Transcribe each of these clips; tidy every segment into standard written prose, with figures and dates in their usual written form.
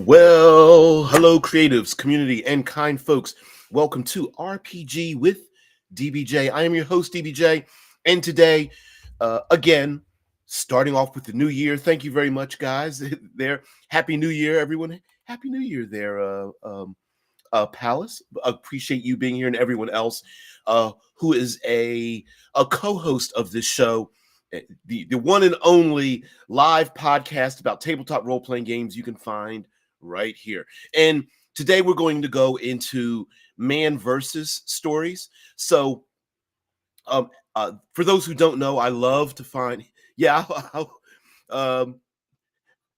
Well, hello, creatives, community, and kind folks. Welcome to RPG with DBJ. I am your host, DBJ, and today, again, starting off with the new year. Thank you very much, guys. There, Happy New Year, everyone. Happy New Year, there, Palace. Appreciate you being here, and everyone else who is a co-host of this show. The one and only live podcast about tabletop role-playing games you can find right here. And today we're going to go into man versus stories. So for those who don't know, I love to find um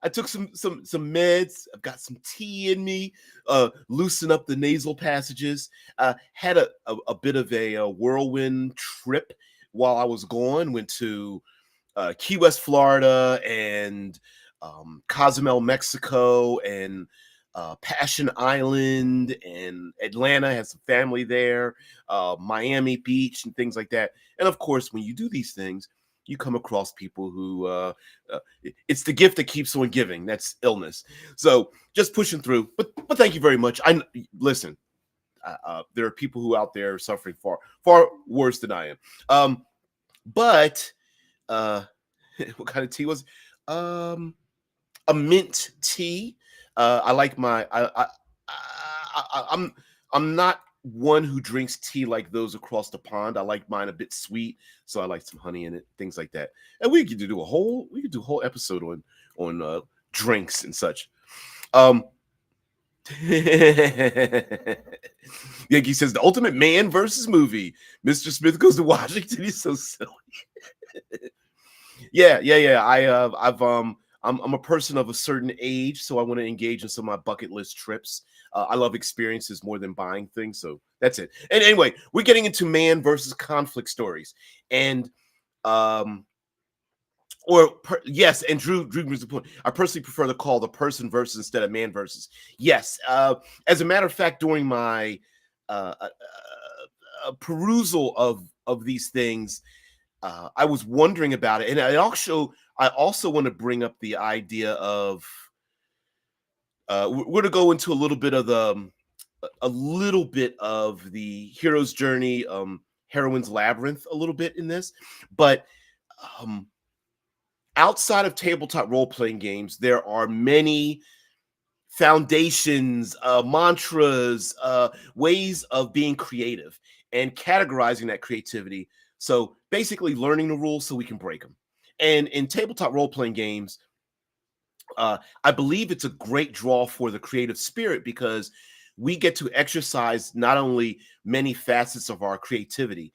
I took some meds. I've got some tea in me, loosen up the nasal passages. Had a bit of a whirlwind trip while I was gone. Went to Key West, Florida, and Cozumel, Mexico, and Passion Island, and Atlanta. Has some family there, Miami Beach, and things like that. And of course, when you do these things, you come across people who it's the gift that keeps on giving. That's illness. So just pushing through. But thank you very much. I listen. There are people who out there are suffering far worse than I am. But what kind of tea was? A mint tea. I like my. I'm not one who drinks tea like those across the pond. I like mine a bit sweet, so I like some honey in it, things like that. And we could do a whole episode on drinks and such. Yankee says the ultimate man versus movie. Mr. Smith goes to Washington. He's so silly. Yeah. I'm a person of a certain age, so I want to engage in some of my bucket list trips. I love experiences more than buying things, so that's it. And anyway, we're getting into man versus conflict stories, and yes, and Drew brings the point. I personally prefer to call the person versus instead of man versus. Yes, as a matter of fact, during my perusal of these things, I was wondering about it, and I also want to bring up the idea of we're going to go into a little bit of the hero's journey, heroine's labyrinth, a little bit in this, but outside of tabletop role-playing games, there are many foundations, mantras, ways of being creative and categorizing that creativity. So basically learning the rules so we can break them. And in tabletop role-playing games, I believe it's a great draw for the creative spirit because we get to exercise not only many facets of our creativity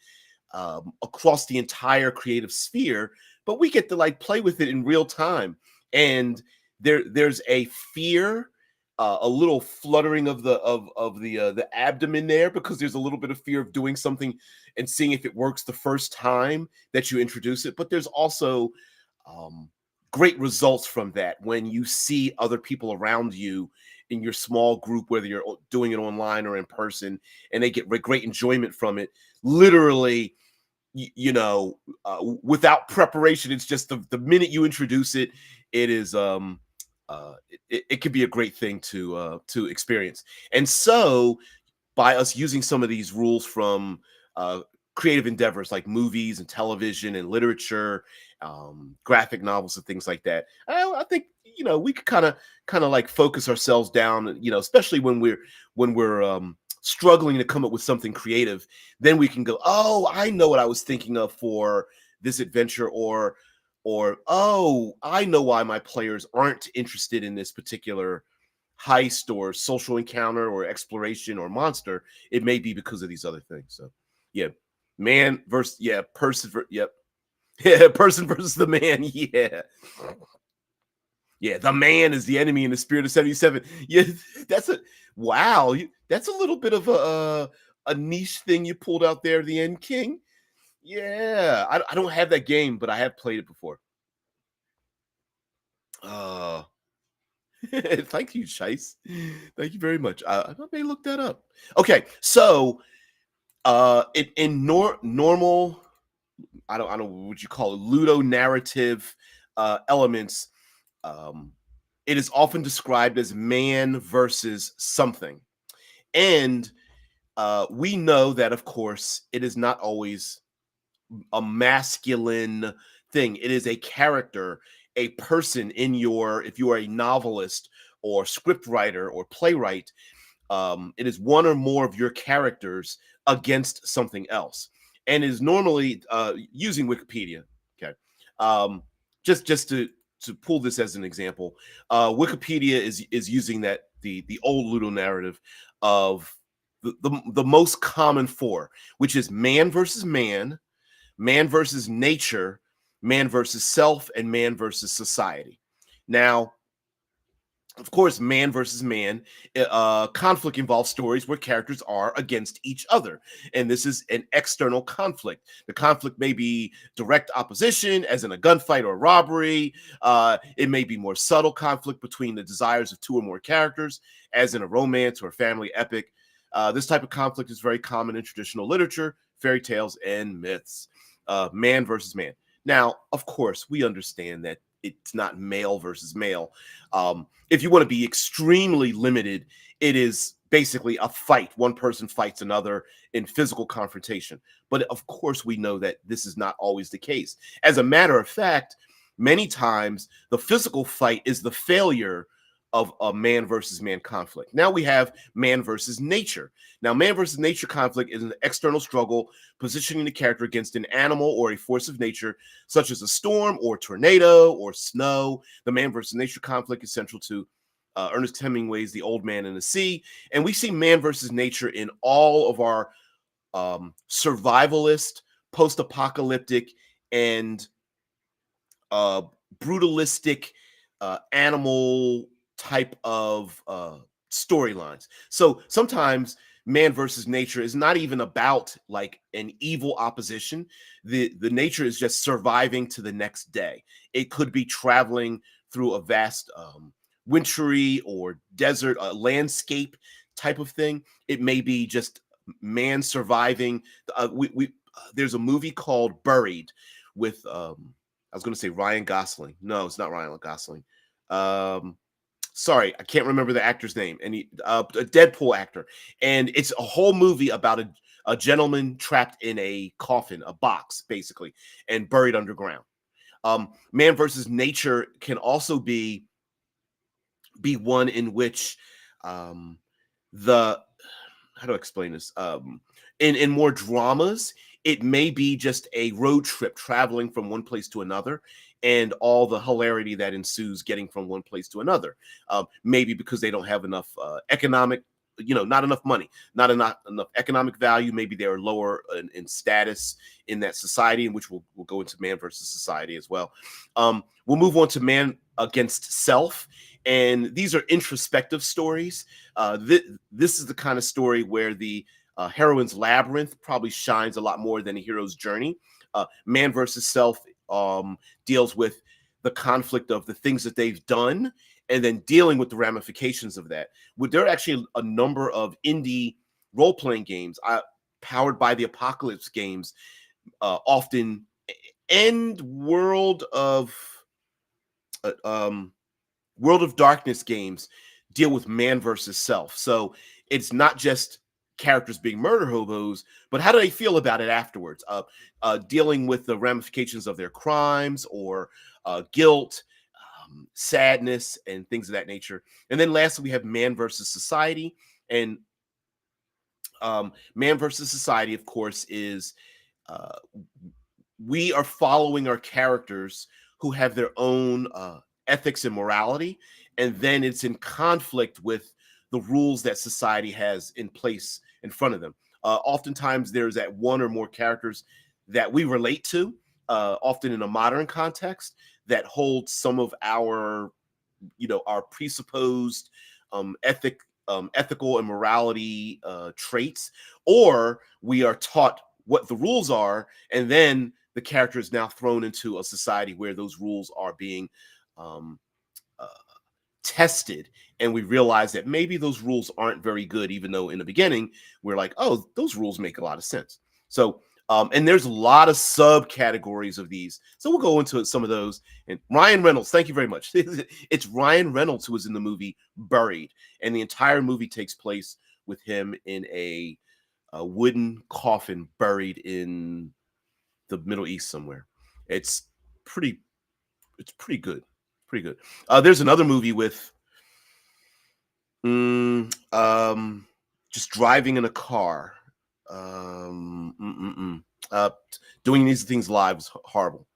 across the entire creative sphere, but we get to like play with it in real time. And there's a fear, a little fluttering of the abdomen there because there's a little bit of fear of doing something and seeing if it works the first time that you introduce it. But there's also great results from that when you see other people around you in your small group, whether you're doing it online or in person, and they get great enjoyment from it. Literally, without preparation, it's just the minute you introduce it, it is it could be a great thing to experience. And so by us using some of these rules from creative endeavors like movies and television and literature, graphic novels and things like that, I think we could kind of like focus ourselves down, especially when we're struggling to come up with something creative. Then we can go, oh, I know what I was thinking of for this adventure, or oh, I know why my players aren't interested in this particular heist or social encounter or exploration or monster. It may be because of these other things. So yeah, man versus person person versus the man. Yeah, the man is the enemy in the spirit of 77. Yeah, that's that's a little bit of a niche thing you pulled out there, the End King. Yeah, I don't have that game, but I have played it before. Thank you, Chase. Thank you very much. I may look that up. Okay, so in normal, I don't know what you call it, ludo narrative elements. it is often described as man versus something. And we know that, of course, it is not always a masculine thing. It is a character, a person in your, if you are a novelist or script writer or playwright, it is one or more of your characters against something else. And it is normally using Wikipedia. Okay. Um, just to pull this as an example, Wikipedia is using that the old Ludo narrative of the most common four, which is man versus man, man versus nature, man versus self, and man versus society. Now, of course, man versus man, conflict involves stories where characters are against each other. And this is an external conflict. The conflict may be direct opposition, as in a gunfight or a robbery. It may be more subtle conflict between the desires of two or more characters, as in a romance or a family epic. This type of conflict is very common in traditional literature, fairy tales, and myths. Man versus man. Now, of course, we understand that it's not male versus male. If you want to be extremely limited, it is basically a fight. One person fights another in physical confrontation. But of course, we know that this is not always the case. As a matter of fact, many times the physical fight is the failure of a man versus man conflict. Now we have man versus nature. Now, man versus nature conflict is an external struggle positioning the character against an animal or a force of nature, such as a storm or tornado or snow. The man versus nature conflict is central to Ernest Hemingway's The Old Man and the Sea. And we see man versus nature in all of our survivalist, post apocalyptic, and uh, brutalistic animal type of storylines. So sometimes man versus nature is not even about like an evil opposition. The nature is just surviving to the next day. It could be traveling through a vast wintry or desert landscape type of thing. It may be just man surviving. We there's a movie called Buried with I was going to say Ryan Gosling. No, it's not Ryan Gosling. Um, sorry, I can't remember the actor's name. And a Deadpool actor, and it's a whole movie about a gentleman trapped in a coffin, a box, basically, and buried underground. Man versus nature can also be one in which the how do I explain this? In more dramas, it may be just a road trip traveling from one place to another, and all the hilarity that ensues getting from one place to another. Maybe because they don't have enough economic, not enough money, not enough economic value. Maybe they're lower in status in that society, in which we'll go into man versus society as well. We'll move on to man against self. And these are introspective stories. This is the kind of story where the heroine's labyrinth probably shines a lot more than a hero's journey. Man versus self deals with the conflict of the things that they've done and then dealing with the ramifications of that. There are actually a number of indie role-playing games powered by the Apocalypse games, often end uh, um, World of Darkness games deal with man versus self. So it's not just characters being murder hobos, but how do they feel about it afterwards? Dealing with the ramifications of their crimes or guilt, sadness, and things of that nature. And then lastly, we have man versus society. And man versus society, of course, is uh, we are following our characters who have their own ethics and morality, and then it's in conflict with the rules that society has in place in front of them. Oftentimes, there's that one or more characters that we relate to, often in a modern context, that hold some of our, our presupposed ethical and morality traits, or we are taught what the rules are, and then the character is now thrown into a society where those rules are being um, uh, tested, and we realize that maybe those rules aren't very good, even though in the beginning we're like, oh, those rules make a lot of sense. So And there's a lot of subcategories of these. So we'll go into some of those. And Ryan Reynolds, thank you very much. It's Ryan Reynolds who was in the movie Buried, and the entire movie takes place with him in a wooden coffin buried in the Middle East somewhere. It's pretty. It's pretty good. Pretty good. There's another movie with mm, um, just driving in a car. Um, mm, mm, mm. Uh, Doing these things live is horrible.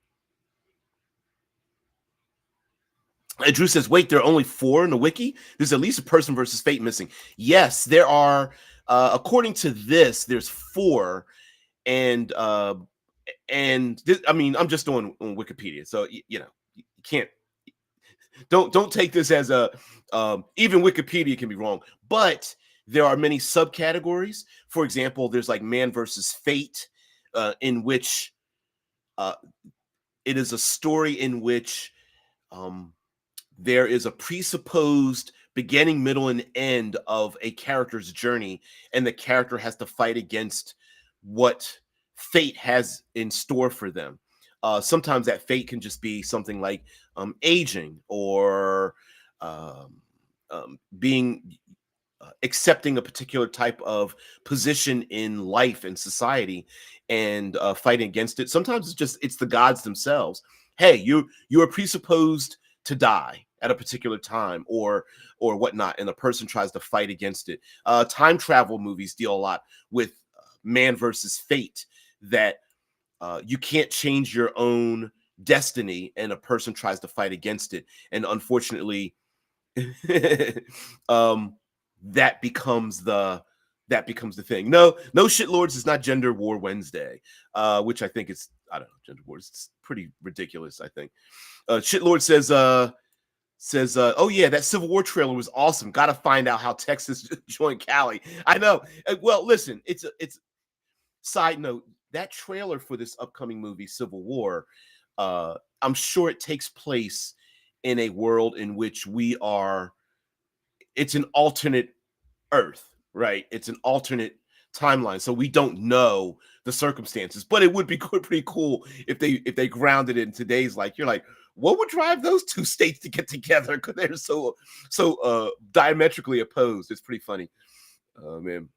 And Drew says, "Wait, there are only 4 in the wiki. There's at least a person versus fate missing." Yes, there are. According to this, there's 4, and I mean, I'm just on Wikipedia, so you know, you can't don't take this as a even Wikipedia can be wrong, but there are many subcategories. For example, there's like man versus fate, in which uh, it is a story in which um, there is a presupposed beginning, middle, and end of a character's journey, and the character has to fight against what fate has in store for them. Sometimes that fate can just be something like aging or um, being accepting a particular type of position in life and society and fighting against it. Sometimes it's the gods themselves. Hey, you are presupposed to die at a particular time or whatnot, and a person tries to fight against it. Time travel movies deal a lot with man versus fate, that you can't change your own destiny, and a person tries to fight against it, and unfortunately um that becomes the thing. No shitlords is not Gender War Wednesday, which I think is, I don't know, gender wars, it's pretty ridiculous, I think. Shitlord says oh yeah, that Civil War trailer was awesome, gotta find out how Texas joined Cali. I know. Well, listen, it's side note, that trailer for this upcoming movie Civil War, I'm sure it takes place in a world in which we are, it's an alternate Earth, right? It's an alternate timeline, so we don't know the circumstances. But it would be pretty cool if they grounded it in today's, like, you're like, what would drive those two states to get together? Because they're so diametrically opposed. It's pretty funny, man.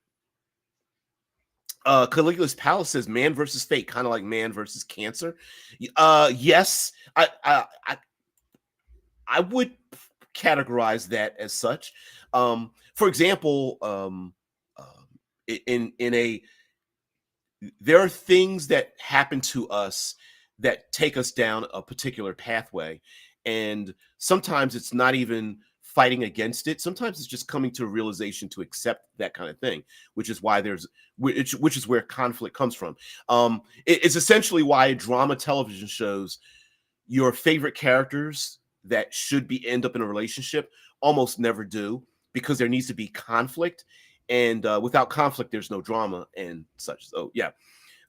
Caligula's Palace says man versus fate, kind of like man versus cancer. Yes, I would categorize that as such. For example, in a there are things that happen to us that take us down a particular pathway, and sometimes it's not even fighting against it. Sometimes it's just coming to a realization to accept that kind of thing, which is why which is where conflict comes from. It's essentially why drama television shows, your favorite characters that should be end up in a relationship almost never do, because there needs to be conflict, and without conflict there's no drama and such. So yeah,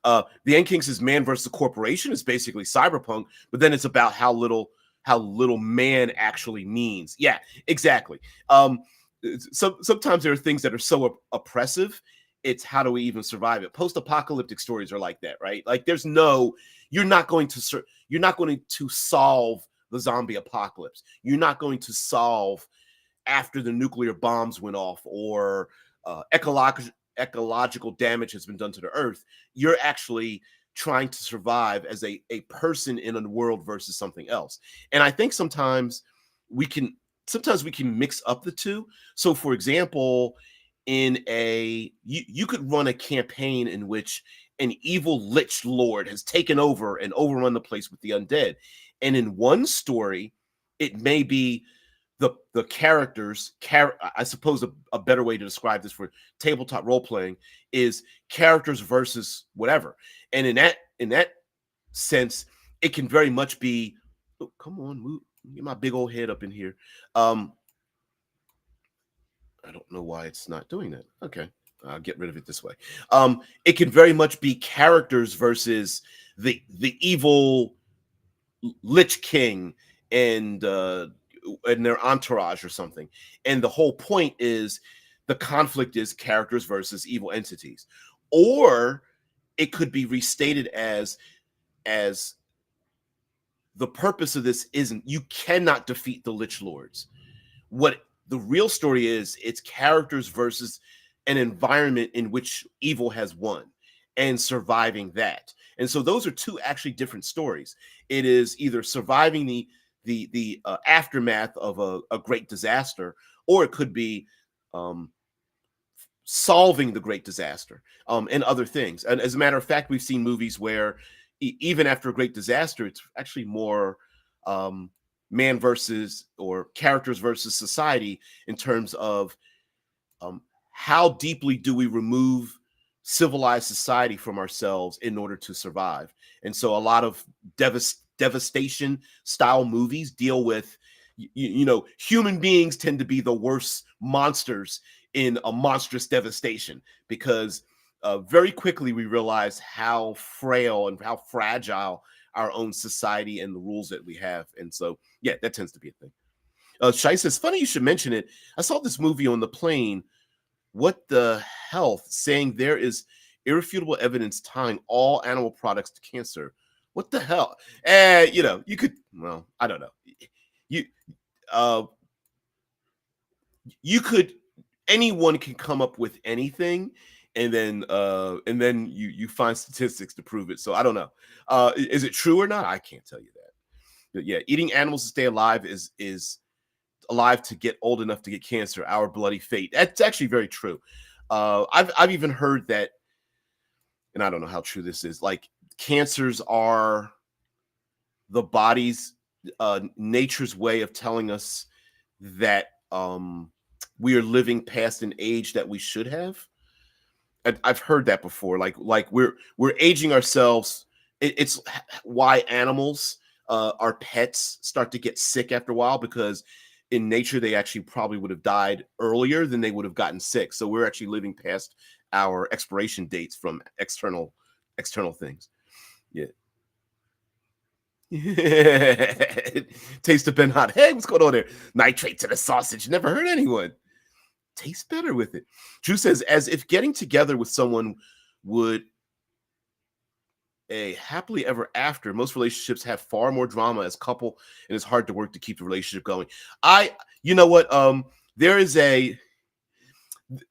the End King says man versus the corporation is basically cyberpunk, but then it's about how little man actually means. Yeah, exactly. Sometimes there are things that are so oppressive, it's how do we even survive it. Post-apocalyptic stories are like that, right? Like there's no, you're not going to solve the zombie apocalypse. You're not going to solve after the nuclear bombs went off, or ecological damage has been done to the earth. You're actually trying to survive as a person in a world versus something else. And I think we can sometimes we can mix up the two. So for example, you could run a campaign in which an evil lich lord has taken over and overrun the place with the undead. And in one story, it may be the characters, I suppose a better way to describe this for tabletop role playing is characters versus whatever. And in that sense, it can very much be, oh, come on, move, get my big old head up in here. I don't know why it's not doing that. Okay, I'll get rid of it this way. It can very much be characters versus the evil Lich King and their entourage or something. And the whole point is the conflict is characters versus evil entities. Or it could be restated as the purpose of this isn't, you cannot defeat the Lich Lords. What the real story is, it's characters versus an environment in which evil has won and surviving that. And so those are two actually different stories. It is either surviving the aftermath of a great disaster, or it could be um, solving the great disaster, and other things. And as a matter of fact, we've seen movies where even after a great disaster, it's actually more um, man versus, or characters versus society, in terms of um, how deeply do we remove civilized society from ourselves in order to survive. And so a lot of devastation style movies deal with, human beings tend to be the worst monsters in a monstrous devastation, because very quickly we realize how frail and how fragile our own society and the rules that we have. And so, yeah, that tends to be a thing. Shai says, funny you should mention it. I saw this movie on the plane. What the health, saying there is irrefutable evidence tying all animal products to cancer. What the hell? You could, well, I don't know. You uh you could, anyone can come up with anything, and then you find statistics to prove it. So I don't know. Is it true or not? I can't tell you that. But yeah, eating animals to stay alive is alive to get old enough to get cancer. Our bloody fate. That's actually very true. I've even heard that, and I don't know how true this is. Like, cancers are the body's nature's way of telling us that we are living past an age that we should have. I've heard that before. Like we're aging ourselves. It's why animals, our pets, start to get sick after a while, because in nature they actually probably would have died earlier than they would have gotten sick. So we're actually living past our expiration dates from external things. Yeah. Taste of Ben Hot. Hey, what's going on there? Nitrate to the sausage. Never heard anyone. Tastes better with it. Drew says, as if getting together with someone would a happily ever after. Most relationships have far more drama as couple, and it's hard to work to keep the relationship going. You know what? There is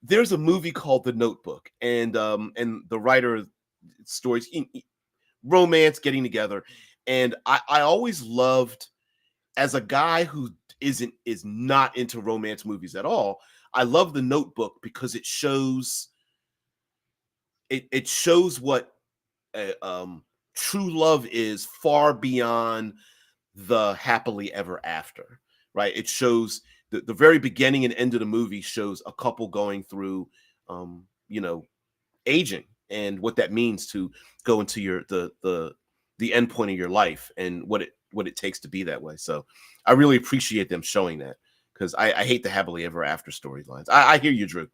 there's a movie called The Notebook, and the writer of stories, romance, getting together, and I always loved, as a guy who is not into romance movies at all, I love The Notebook because it shows what true love is, far beyond the happily ever after, right? It shows the very beginning and end of the movie shows a couple going through um, you know, aging, and what that means to go into the end point of your life, and what it takes to be that way. So I really appreciate them showing that, because I hate the happily ever after storylines. I hear you, Drew.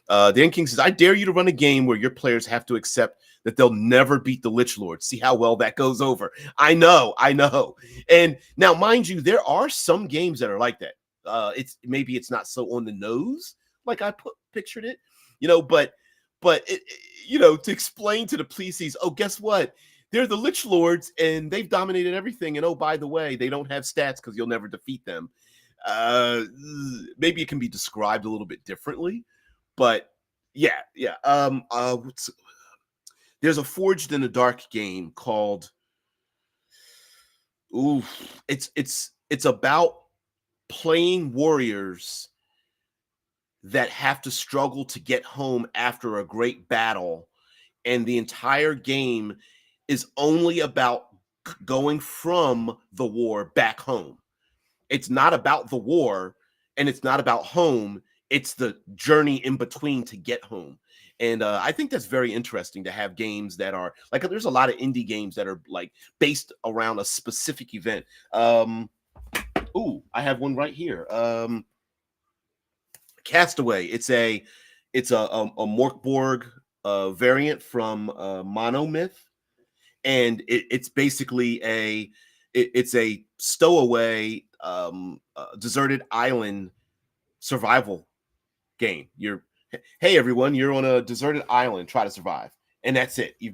Dan King says, I dare you to run a game where your players have to accept that they'll never beat the Lich Lord. See how well that goes over. I know. And now, mind you, there are some games that are like that. Maybe it's not so on the nose like I pictured it, but to explain to the PCs, oh, guess what? They're the Lich Lords and they've dominated everything. And oh, by the way, they don't have stats because you'll never defeat them. Maybe it can be described a little bit differently. But yeah. There's a Forged in the Dark game called. Ooh, it's about playing warriors that have to struggle to get home after a great battle, and the entire game is only about going from the war back home. It's not about the war, and it's not about home. It's the journey in between to get home. And I think that's very interesting to have games that are like, there's a lot of indie games that are like based around a specific event. I have one right here. Castaway. It's a Morkborg variant from Monomyth, and it's basically it's a stowaway deserted island survival game. Hey everyone, you're on a deserted island, try to survive. and that's it. You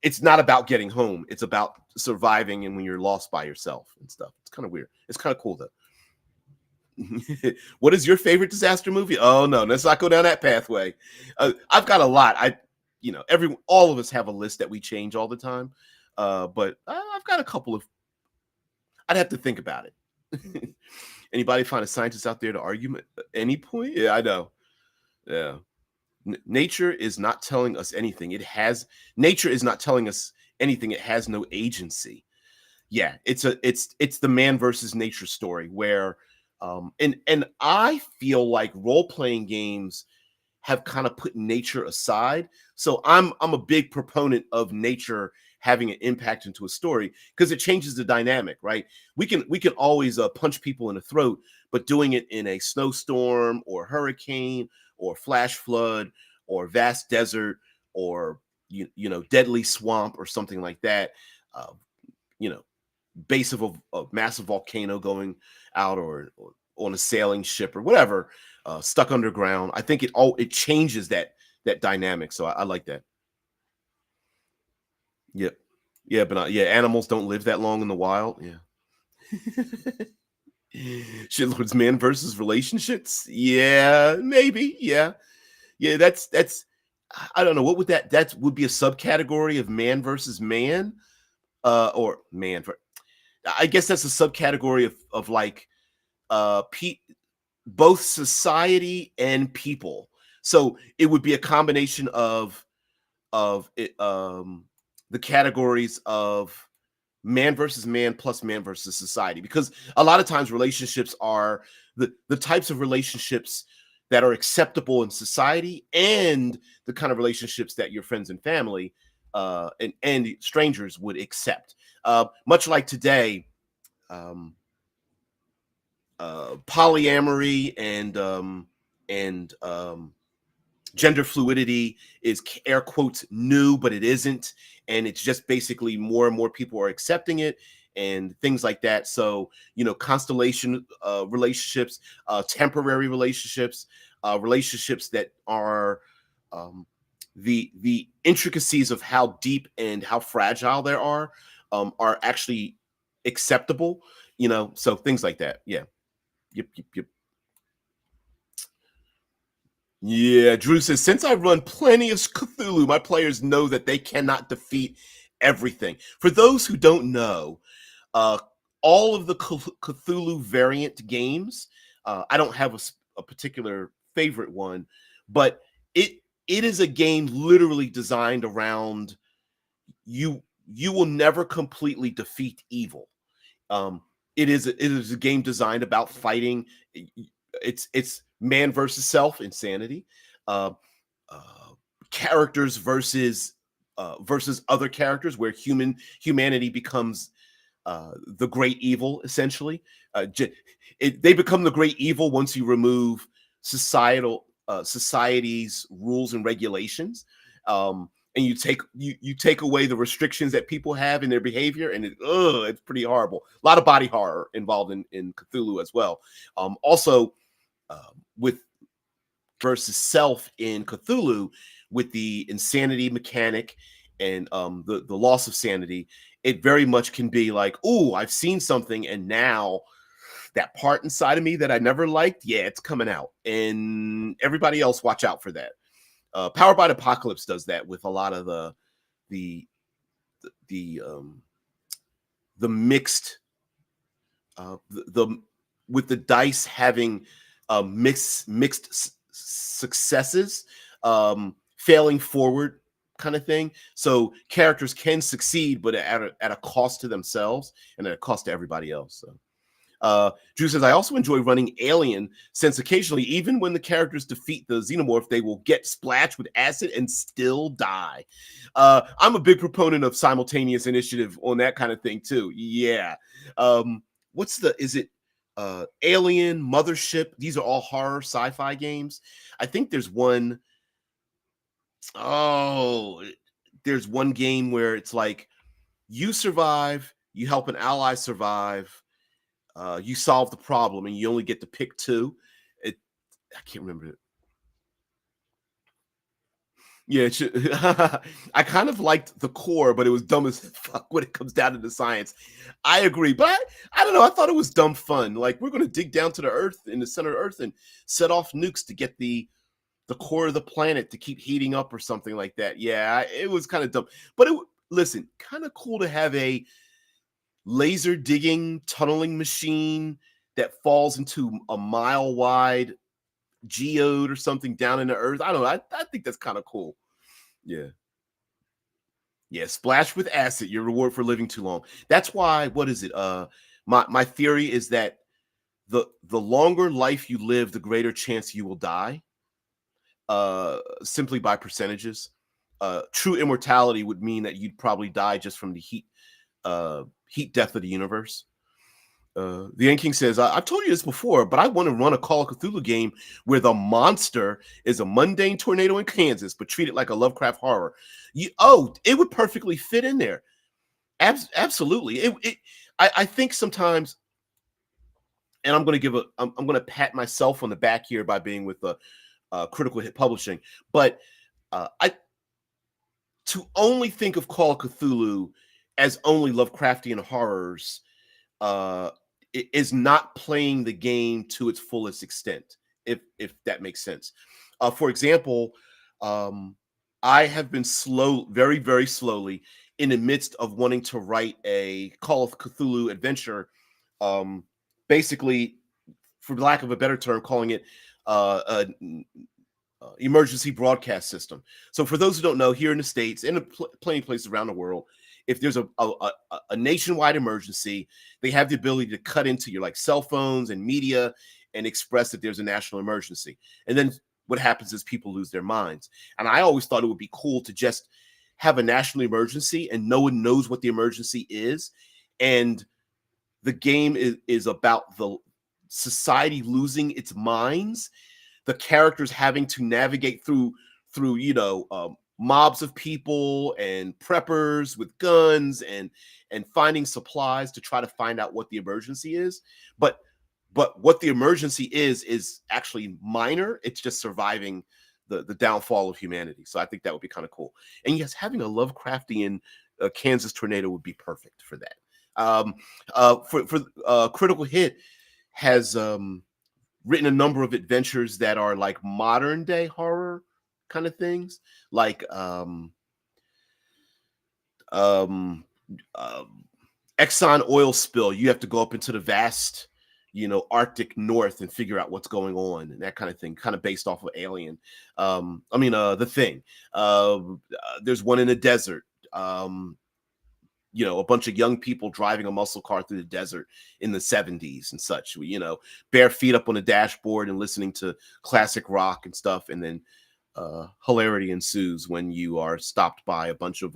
it's not about getting home. It's about surviving and when you're lost by yourself and stuff. It's kind of weird. It's kind of cool though. What is your favorite disaster movie? Oh no, let's not go down that pathway. I've got a lot. All of us have a list that we change all the time. But I've got a couple of. I'd have to think about it. Anybody find a scientist out there to argue at any point? Yeah, I know. Yeah. Nature is not telling us anything. Nature is not telling us anything. It has no agency. Yeah, it's the man versus nature story where and I feel like role-playing games have kind of put nature aside. So I'm a big proponent of nature having an impact into a story because it changes the dynamic, right? We can always punch people in the throat, but doing it in a snowstorm or hurricane or flash flood or vast desert or deadly swamp or something like that, uh, you know base of a massive volcano going out or on a sailing ship or whatever, stuck underground. I think it changes that dynamic. So I like that. Yeah, yeah, but yeah, animals don't live that long in the wild. Yeah. Schindler's Man versus relationships. Yeah, maybe. Yeah, yeah. That's. I don't know. What would that would be a subcategory of man versus man, or man for. I guess that's a subcategory of like pe both society and people. So it would be a combination of it, the categories of man versus man plus man versus society, because a lot of times relationships are the types of relationships that are acceptable in society and the kind of relationships that your friends and family and strangers would accept. Much like today, um, polyamory and gender fluidity is air quotes new, but it isn't, and it's just basically more and more people are accepting it and things like that. So constellation relationships, temporary relationships, relationships that are the intricacies of how deep and how fragile there are actually acceptable. So things like that. Yeah. Yep, yep, yep. Yeah, Drew says, since I run plenty of Cthulhu, my players know that they cannot defeat everything. For those who don't know, uh, all of the Cthulhu variant games, I don't have a particular favorite one, but it is a game literally designed around you. You will never completely defeat evil. Um, it is a game designed about fighting. It's man versus self, insanity, uh, uh, characters versus other characters, where humanity becomes the great evil, essentially. They become the great evil once you remove society's rules and regulations, and you take away the restrictions that people have in their behavior, and it's pretty horrible. A lot of body horror involved in Cthulhu as well. Also, with versus self in Cthulhu, with the insanity mechanic and the loss of sanity, it very much can be like, oh, I've seen something, and now that part inside of me that I never liked, yeah, it's coming out, and everybody else watch out for that. Powered by the Apocalypse does that with a lot of the the um, the mixed the with the dice having mixed successes, failing forward kind of thing. So characters can succeed, but at a cost to themselves and at a cost to everybody else. So. Drew says, I also enjoy running Alien, since occasionally, even when the characters defeat the xenomorph, they will get splashed with acid and still die. I'm a big proponent of simultaneous initiative on that kind of thing, too. Yeah. Is it Alien, Mothership? These are all horror sci-fi games. I think oh, there's one game where it's like you survive, you help an ally survive, you solve the problem, and you only get to pick two. I can't remember it. Yeah, it should. I kind of liked the core, but it was dumb as fuck when it comes down to the science. I agree, but I don't know. I thought it was dumb fun. Like we're going to dig down to the Earth in the center of Earth and set off nukes to get the core of the planet to keep heating up or something like that. Yeah, it was kind of dumb. But listen, kind of cool to have a laser digging tunneling machine that falls into a mile wide geode or something down in the earth. I don't know. I think that's kind of cool. Yeah. Yeah. Splash with acid, your reward for living too long. That's why, what is it? My theory is that the longer life you live, the greater chance you will die. Simply by percentages. True immortality would mean that you'd probably die just from the heat death of the universe. The Ant King says, I've told you this before, but I want to run a Call of Cthulhu game where the monster is a mundane tornado in Kansas, but treated like a Lovecraft horror. It would perfectly fit in there. Absolutely. I think sometimes, and I'm going to pat myself on the back here by being with the Critical Hit Publishing, but I to only think of Call of Cthulhu as only Lovecraftian horrors uh, is not playing the game to its fullest extent, if that makes sense. For example, I have been very, very slowly in the midst of wanting to write a Call of Cthulhu adventure, basically, for lack of a better term, calling it emergency broadcast system. So for those who don't know, here in the States and plenty of places around the world, if there's a nationwide emergency, they have the ability to cut into your like cell phones and media and express that there's a national emergency. And then what happens is people lose their minds. And I always thought it would be cool to just have a national emergency and no one knows what the emergency is. And the game is about the society losing its minds, the characters having to navigate through mobs of people and preppers with guns and finding supplies to try to find out what the emergency is. But what the emergency is actually minor. It's just surviving the downfall of humanity. So I think that would be kind of cool. And yes, having a Lovecraftian Kansas tornado would be perfect for that. For Critical Hit has written a number of adventures that are like modern day horror kind of things, like Exxon oil spill. You have to go up into the vast, Arctic North and figure out what's going on and that kind of thing, kind of based off of Alien. The Thing. There's one in the desert. A bunch of young people driving a muscle car through the desert in the 70s and such, bare feet up on the dashboard and listening to classic rock and stuff. And then hilarity ensues when you are stopped by a bunch of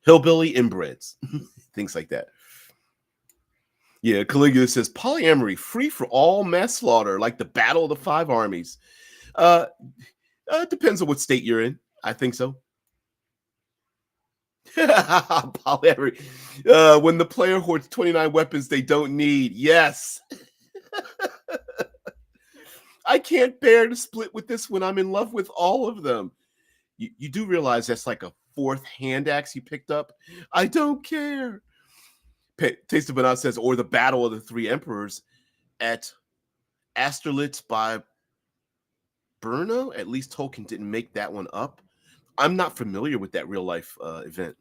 hillbilly inbreds, things like that. Yeah, Caligula says polyamory free for all mass slaughter, like the Battle of the Five Armies. Depends on what state you're in. I think so. Polyamory. When the player hoards 29 weapons they don't need. Yes. I can't bear to split with this when I'm in love with all of them. You do realize that's like a fourth hand axe you picked up? I don't care. Taste of Banana says, or the Battle of the Three Emperors at Austerlitz by Brno. At least Tolkien didn't make that one up. I'm not familiar with that real life event.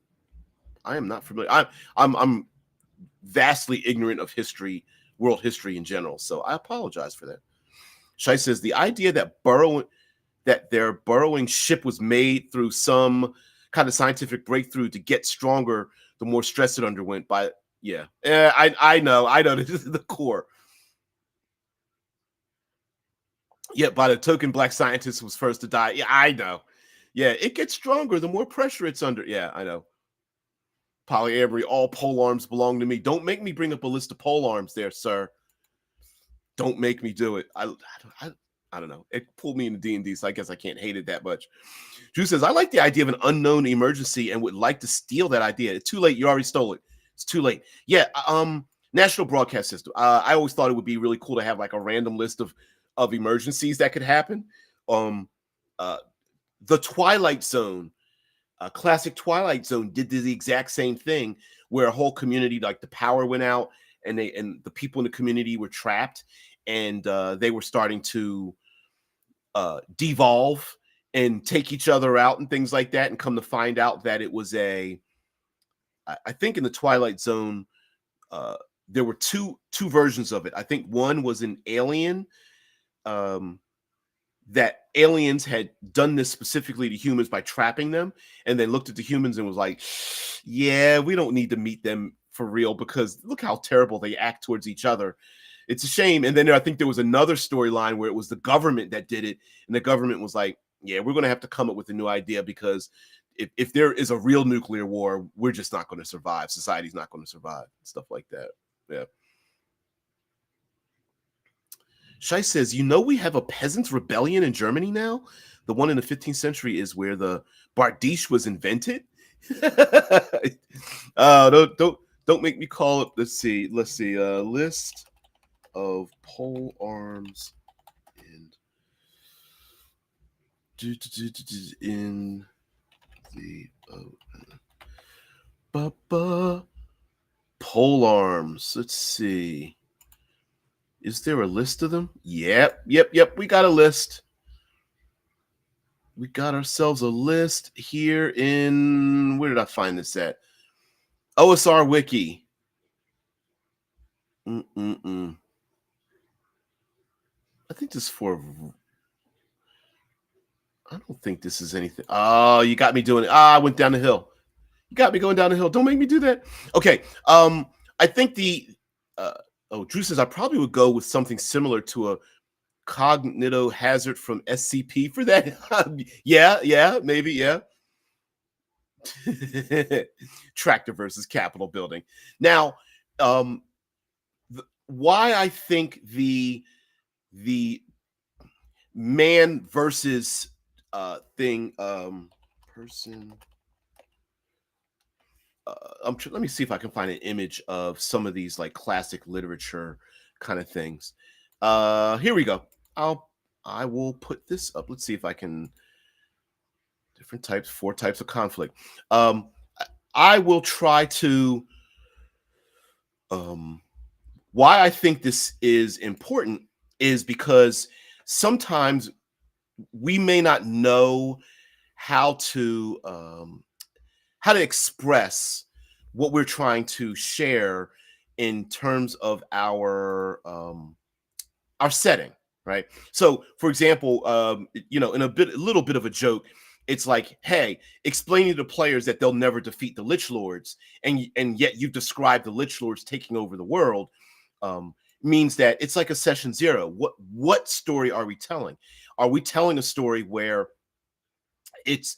I am not familiar. I'm vastly ignorant of history, world history in general. So I apologize for that. Shai says the idea that their burrowing ship was made through some kind of scientific breakthrough to get stronger the more stress it underwent by I know this is the core. Yeah, by the token black scientist was first to die. Yeah, I know. Yeah, it gets stronger the more pressure it's under. Yeah, I know. Polyamory, all pole arms belong to me. Don't make me bring up a list of pole arms there, sir. Don't make me do it. I don't know. It pulled me into D&D, so I guess I can't hate it that much. Drew says, I like the idea of an unknown emergency and would like to steal that idea. It's too late. You already stole it. It's too late. Yeah, National Broadcast System. I always thought it would be really cool to have like a random list of emergencies that could happen. Um, uh, the Twilight Zone, classic Twilight Zone, did the exact same thing, where a whole community, like the power went out, and the people in the community were trapped, and they were starting to devolve and take each other out and things like that, and come to find out that it was I think in the Twilight Zone, uh, there were two versions of it. I think one was an alien, um, that aliens had done this specifically to humans by trapping them, and then looked at the humans and was like, yeah, we don't need to meet them for real, because look how terrible they act towards each other. It's a shame. And then I think there was another storyline where it was the government that did it, and the government was like, yeah, we're going to have to come up with a new idea, because if there is a real nuclear war, we're just not going to survive. Society's not going to survive. Stuff like that. Yeah. Shai says, we have a peasants' rebellion in Germany now. The one in the 15th century is where the Bardiche was invented. Don't make me call it. Let's see. List of pole arms in the pole arms. Let's see. Is there a list of them? Yep. We got a list. We got ourselves a list here in, where did I find this at? OSR Wiki. I think this is I don't think this is anything. Oh, you got me doing it. I went down the hill. You got me going down the hill. Don't make me do that. Okay. I think Drew says I probably would go with something similar to a cognito hazard from SCP for that. yeah, maybe, yeah. Tractor versus Capitol building. Now, why I think the man versus thing, person. Let me see if I can find an image of some of these like classic literature kind of things. Here we go. I will put this up. Let's see if I can. Different types, 4 types of conflict. I will try to. Why I think this is important is because sometimes we may not know how to express what we're trying to share in terms of our setting, right? So, for example, in a little bit of a joke, it's like, hey, explaining to players that they'll never defeat the Lich Lords, and yet you've described the Lich Lords taking over the world, means that it's like a session 0. What story are we telling? Are we telling a story where it's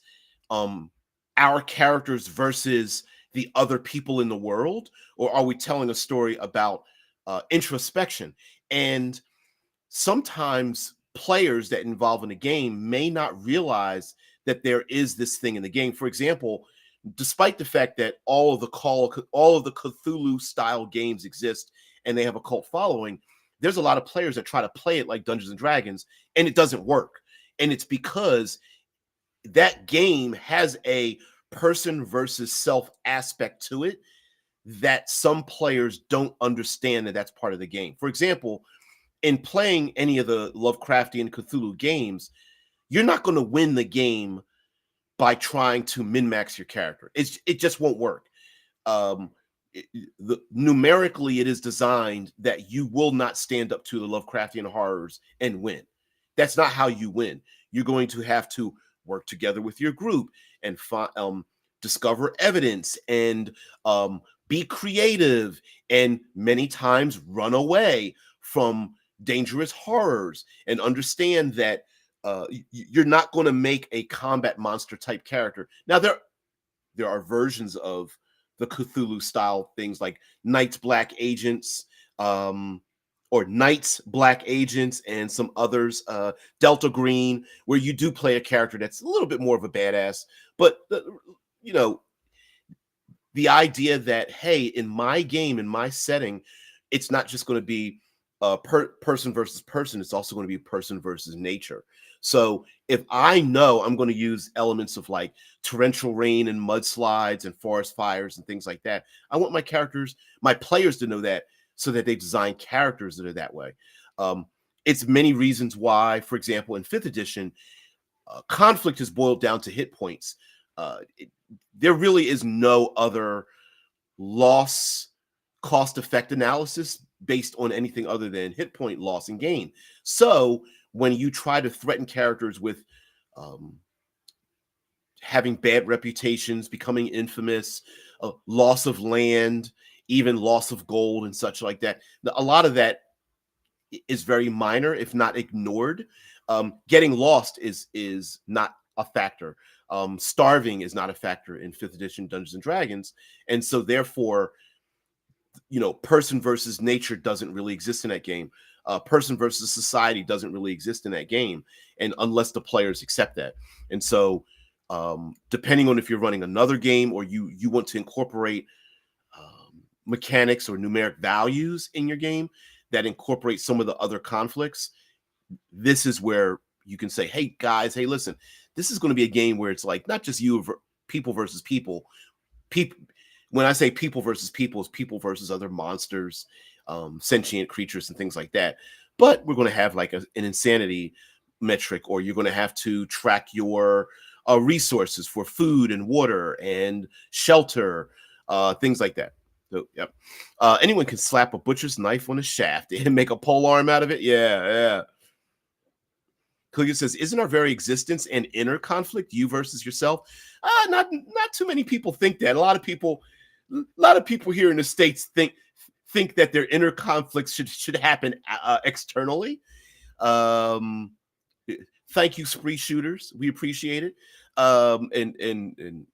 our characters versus the other people in the world, or are we telling a story about introspection? And sometimes players that involve in a game may not realize that there is this thing in the game. For example, despite the fact that all of the Cthulhu style games exist and they have a cult following, there's a lot of players that try to play it like Dungeons and Dragons, and it doesn't work. And it's because that game has a person versus self aspect to it that some players don't understand that that's part of the game. For example, in playing any of the Lovecraftian Cthulhu games, you're not going to win the game by trying to min-max your character. It just won't work. Numerically, it is designed that you will not stand up to the Lovecraftian horrors and win. That's not how you win. You're going to have to work together with your group and discover evidence and be creative, and many times run away from dangerous horrors, and understand that you're not going to make a combat monster type character. Now, there are versions of the Cthulhu style things like Knights Black Agents, or Knights Black Agents, and some others, Delta Green, where you do play a character that's a little bit more of a badass. But the idea that, hey, in my game, in my setting, it's not just going to be person versus person, it's also going to be person versus nature. So if I know I'm going to use elements of like torrential rain and mudslides and forest fires and things like that, I want my players to know that, so that they design characters that are that way. Um, it's many reasons why, for example, in fifth edition, conflict is boiled down to hit points. There really is no other loss cost effect analysis based on anything other than hit point loss and gain. So when you try to threaten characters with um, having bad reputations, becoming infamous, loss of land, even loss of gold and such like that, a lot of that is very minor, if not ignored. Getting lost is not a factor. Starving is not a factor in fifth edition Dungeons and Dragons, and so therefore, person versus nature doesn't really exist in that game. Person versus society doesn't really exist in that game, and unless the players accept that. And so, depending on if you're running another game or you want to incorporate mechanics or numeric values in your game that incorporate some of the other conflicts, this is where you can say, hey guys, hey, listen, this is going to be a game where it's like not just people versus people. People, when I say people versus people, it's people versus other monsters, sentient creatures and things like that. But we're going to have like an insanity metric, or you're going to have to track your resources for food and water and shelter, things like that. So, yep. Anyone can slap a butcher's knife on a shaft and make a pole arm out of it. Yeah, yeah. Clear says, "Isn't our very existence an inner conflict, you versus yourself?" Not too many people think that. A lot of people here in the States think that their inner conflicts should happen externally. Um, Thank you, spree shooters. We appreciate it. And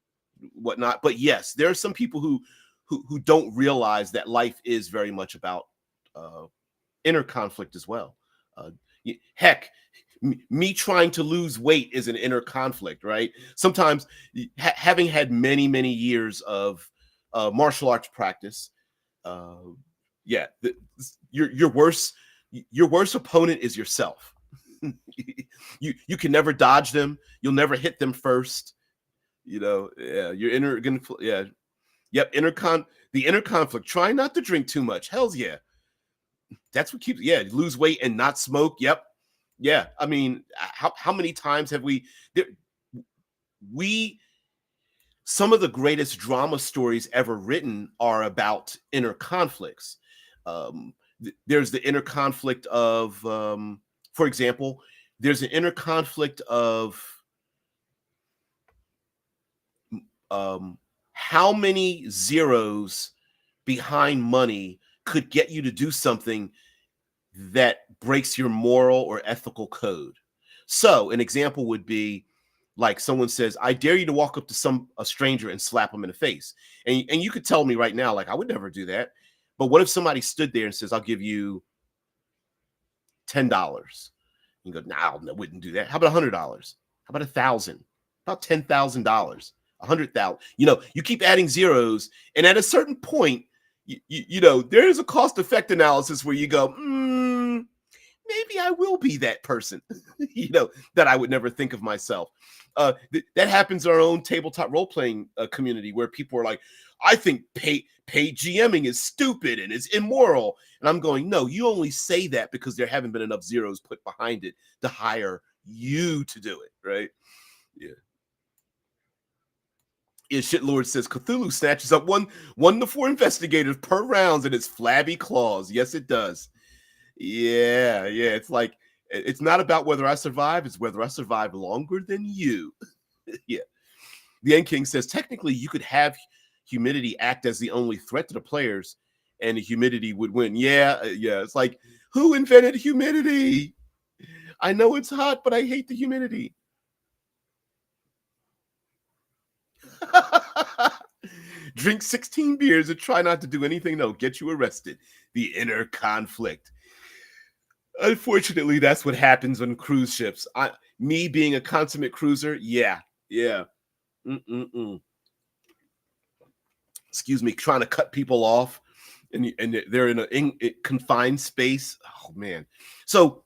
whatnot. But yes, there are some people who don't realize that life is very much about uh, inner conflict as well. Uh, Heck, me trying to lose weight is an inner conflict, right? Sometimes, having had many years of martial arts practice, uh, yeah, your worst opponent is yourself. You can never dodge them. You'll never hit them first. Yeah, your inner, yeah, yep, the inner conflict. Try not to drink too much. Hell's yeah. That's what keeps, yeah, lose weight and not smoke. Yep. Yeah. I mean, how many times have there, we some of the greatest drama stories ever written are about inner conflicts. There's the inner conflict of, for example, there's an inner conflict of um, how many zeros behind money could get you to do something that breaks your moral or ethical code. So an example would be like someone says, I dare you to walk up to a stranger and slap them in the face. And you could tell me right now, like, I would never do that. But what if somebody stood there and says, I'll give you $10? You go, no, I wouldn't do that. How about $100? How about 1,000? About $10,000, 100,000. You keep adding zeros, and at a certain point, there is a cost effect analysis where you go, maybe I will be that person, that I would never think of myself. That happens in our own tabletop role playing community, where people are like, I think paid GMing is stupid and it's immoral. And I'm going, no, you only say that because there haven't been enough zeros put behind it to hire you to do it, right? Yeah. Yeah, Shitlord says Cthulhu snatches up one to four investigators per rounds in its flabby claws. Yes, it does. Yeah. It's like, it's not about whether I survive, it's whether I survive longer than you. Yeah. The End King says technically you could have humidity act as the only threat to the players, and the humidity would win. Yeah. It's like, who invented humidity? I know it's hot, but I hate the humidity. Drink 16 beers and try not to do anything that'll get you arrested. The inner conflict. Unfortunately, that's what happens on cruise ships. Me being a consummate cruiser, yeah. Mm-mm-mm. Excuse me, trying to cut people off, and they're in a confined space. Oh man. So,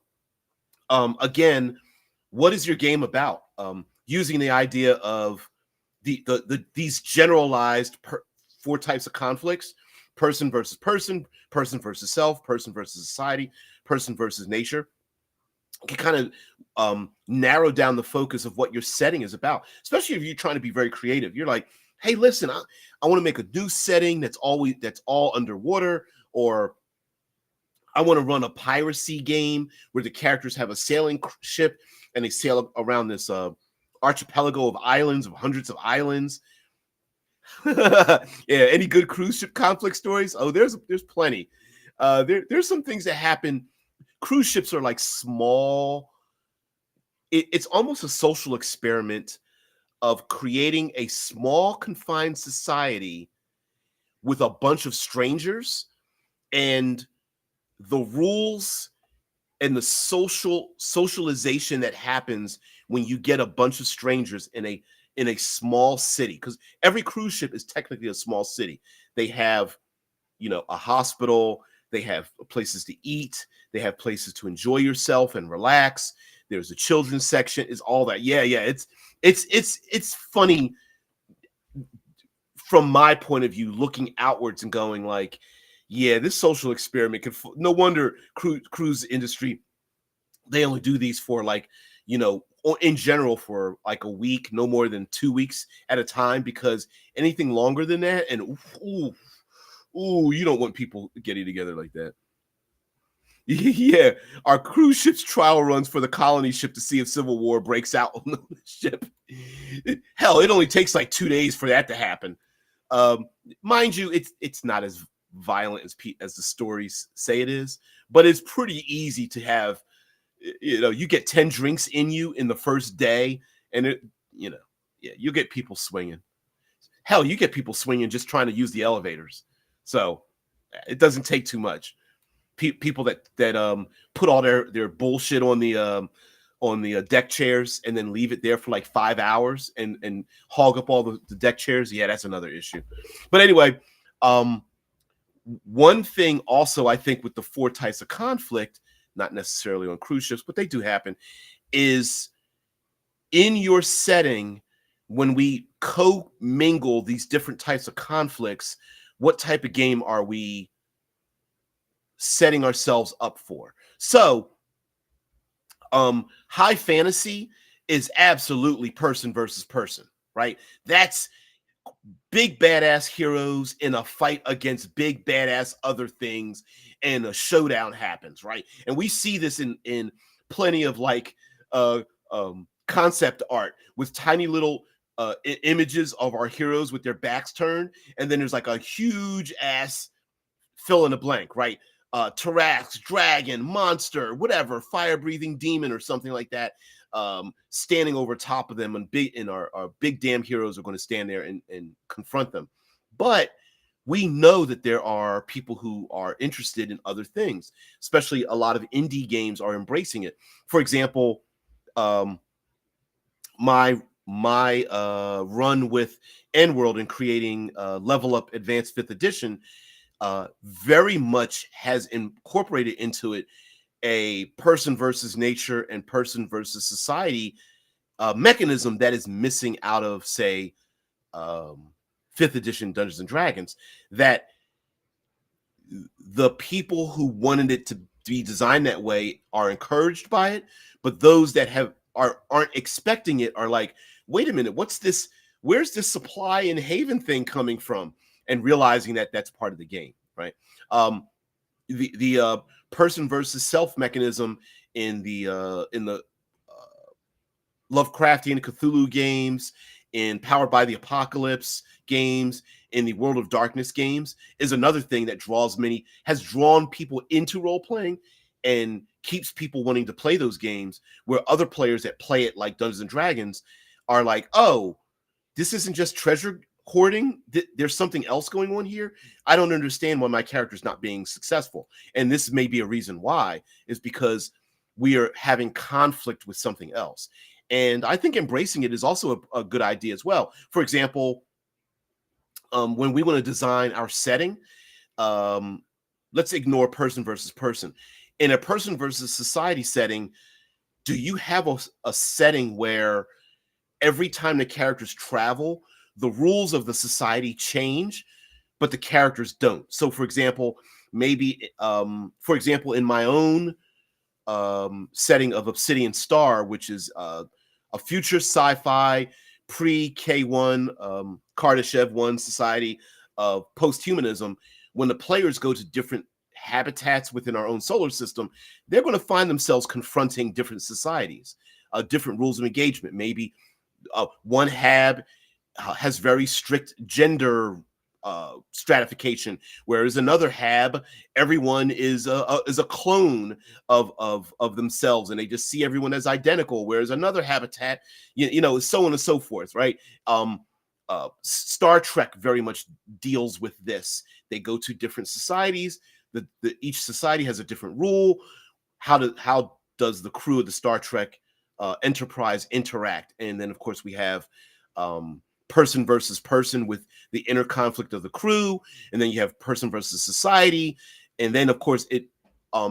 again, what is your game about? Using the idea of these generalized four types of conflicts: person versus person, person versus self, person versus society, person versus nature. Can kind of narrow down the focus of what your setting is about, especially if you're trying to be very creative. You're like, hey, listen, I want to make a new setting that's all underwater, or I want to run a piracy game where the characters have a sailing ship and they sail around this archipelago of islands, of hundreds of islands. Yeah, any good cruise ship conflict stories? Oh, there's plenty. There's some things that happen. Cruise ships are like small. It's almost a social experiment of creating a small confined society with a bunch of strangers, and the rules and the socialization that happens when you get a bunch of strangers in a small city, because every cruise ship is technically a small city. They have, a hospital, they have places to eat, they have places to enjoy yourself and relax. There's a children's section, is all that. Yeah, it's funny from my point of view, looking outwards and going like, yeah, this social experiment could. No wonder cruise industry, they only do these for like, in general for like a week, no more than 2 weeks at a time, because anything longer than that, and you don't want people getting together like that. Yeah, our cruise ship's trial runs for the colony ship to see if civil war breaks out on the ship. Hell, it only takes like 2 days for that to happen. Um, Mind you, it's not as violent as the stories say it is, but it's pretty easy to have. You get 10 drinks in you in the first day, and yeah, you get people swinging. Hell, you get people swinging just trying to use the elevators. So it doesn't take too much. People that put all their bullshit on the deck chairs and then leave it there for like 5 hours and hog up all the deck chairs. Yeah, that's another issue. But anyway, one thing also, I think, with the four types of conflict, not necessarily on cruise ships, but they do happen, is in your setting, when we co-mingle these different types of conflicts, what type of game are we setting ourselves up for? So high fantasy is absolutely person versus person, right? That's big badass heroes in a fight against big badass other things, and a showdown happens, right? And we see this in plenty of like concept art with tiny little images of our heroes with their backs turned, and then there's like a huge ass fill in the blank, right? Tarax, dragon, monster, whatever, fire breathing demon or something like that, standing over top of them, and our big damn heroes are going to stand there and confront them. But we know that there are people who are interested in other things, especially a lot of indie games are embracing it. For example, my run with N World and creating Level Up Advanced 5th Edition very much has incorporated into it a person versus nature and person versus society mechanism that is missing out of, say, 5th edition Dungeons and Dragons, that the people who wanted it to be designed that way are encouraged by it, but those that aren't expecting it are like, wait a minute, what's this? Where's this supply and haven thing coming from? And realizing that that's part of the game, right? The person versus self mechanism in the Lovecraftian Cthulhu games, in Powered by the Apocalypse games, in the World of Darkness games, is another thing that has drawn people into role playing and keeps people wanting to play those games, where other players that play it like Dungeons and Dragons are like, oh, this isn't just treasure hoarding. There's something else going on here. I don't understand why my character's not being successful. And this may be a reason why, is because we are having conflict with something else. And I think embracing it is also a good idea as well. For example, when we want to design our setting, let's ignore person versus person. In a person versus society setting, do you have a setting where every time the characters travel, the rules of the society change, but the characters don't? So, for example, maybe, for example, in my own setting of Obsidian Star, which is a future sci-fi pre K1 Kardashev one society of post-humanism. When the players go to different habitats within our own solar system, they're going to find themselves confronting different societies, different rules of engagement. Maybe one has very strict gender stratification, whereas another hab, everyone is a clone of themselves, and they just see everyone as identical. Whereas another habitat, so on and so forth, right? Star Trek very much deals with this. They go to different societies. Each society has a different rule. How does the crew of the Star Trek Enterprise interact? And then, of course, we have person versus person with the inner conflict of the crew, and then you have person versus society, and then, of course,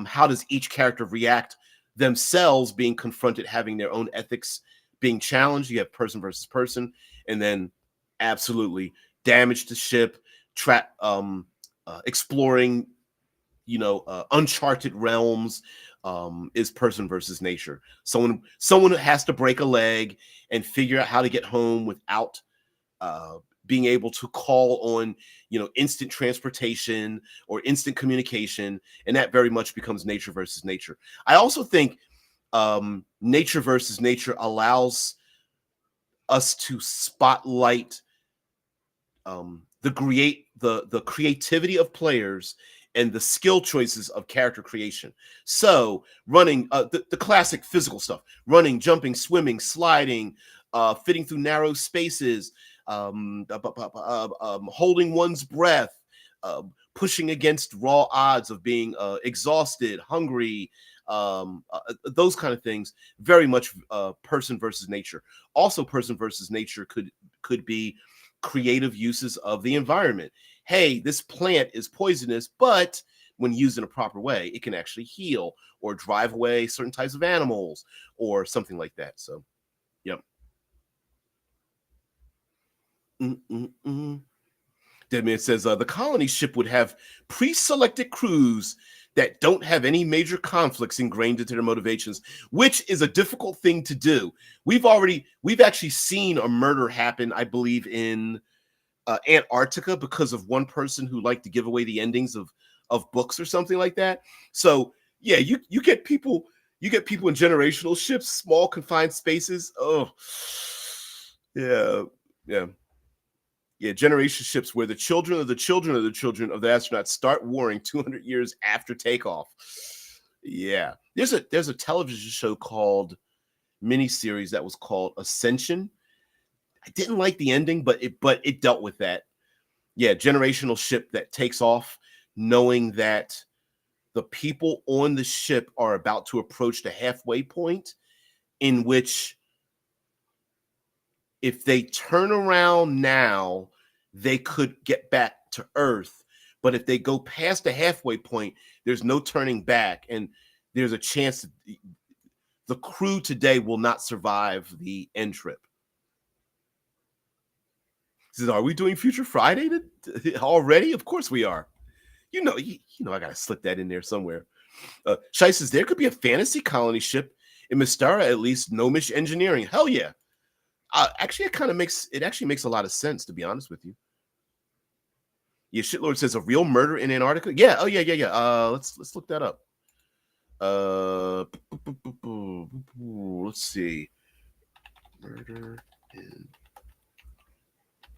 how does each character react themselves being confronted, having their own ethics being challenged? You have person versus person, and then absolutely damage to ship, exploring uncharted realms, is person versus nature. Someone has to break a leg and figure out how to get home without being able to call on instant transportation or instant communication, and that very much becomes nature versus nature. I also think nature versus nature allows us to spotlight the creativity of players and the skill choices of character creation. So running, the classic physical stuff: running, jumping, swimming, sliding, fitting through narrow spaces, holding one's breath, pushing against raw odds of being exhausted, hungry, those kind of things. Very much person versus nature. Also, person versus nature could be creative uses of the environment. Hey, this plant is poisonous, but when used in a proper way, it can actually heal or drive away certain types of animals or something like that. So, yep. Mm-mm-mm. Deadman says the colony ship would have pre-selected crews that don't have any major conflicts ingrained into their motivations, which is a difficult thing to do. We've actually seen a murder happen, I believe, in Antarctica because of one person who liked to give away the endings of books or something like that. So yeah, you get people in generational ships, small confined spaces. Oh, yeah, yeah. Yeah, generation ships where the children of the children of the children of the astronauts start warring 200 years after takeoff. Yeah, there's a television show called miniseries that was called Ascension. I didn't like the ending, but it dealt with that. Yeah, generational ship that takes off, knowing that the people on the ship are about to approach the halfway point, in which if they turn around now, they could get back to Earth. But if they go past the halfway point, there's no turning back. And there's a chance that the crew today will not survive the end trip. He says, are we doing Future Friday already? Of course we are. I got to slip that in there somewhere. Shai says, there could be a fantasy colony ship in Mystara, at least gnomish engineering. Hell yeah. Actually, it actually makes a lot of sense, to be honest with you. Yeah, Shitlord says a real murder in Antarctica. Yeah, oh yeah. Let's look that up. Let's see. Murder in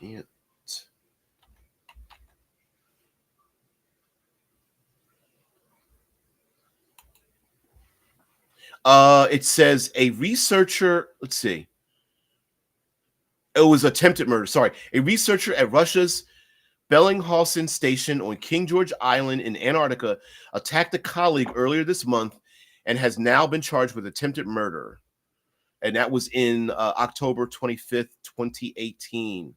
Ant. It says a researcher. Let's see. It was attempted murder. Sorry, a researcher at Russia's Bellinghausen Station on King George Island in Antarctica attacked a colleague earlier this month and has now been charged with attempted murder. And that was in October 25th, 2018.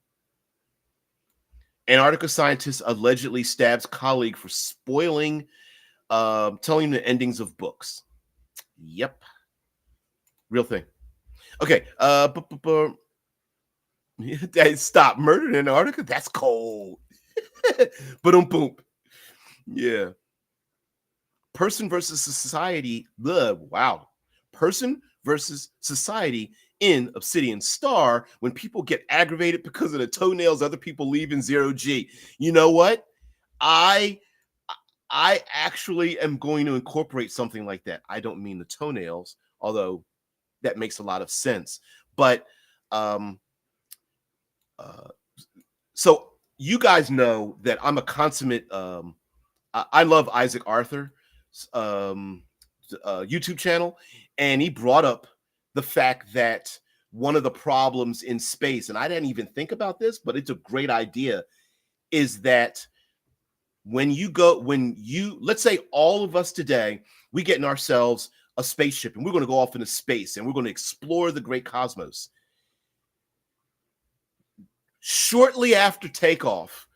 Antarctica scientist allegedly stabs colleague for spoiling, telling the endings of books. Yep. Real thing. Okay. Stop. Murder in Antarctica? That's cold. Boom, boom. Yeah. Person versus society. Wow. Person versus society in Obsidian Star when people get aggravated because of the toenails other people leave in zero G. You know what? I I actually am going to incorporate something like that. I don't mean the toenails, although that makes a lot of sense. But um uh so you guys know that I'm a consummate I love Isaac Arthur um YouTube channel, and he brought up the fact that one of the problems in space, and I didn't even think about this, but it's a great idea, is that when you let's say all of us today, we get in ourselves a spaceship and we're going to go off into space and we're going to explore the great cosmos. Shortly after takeoff,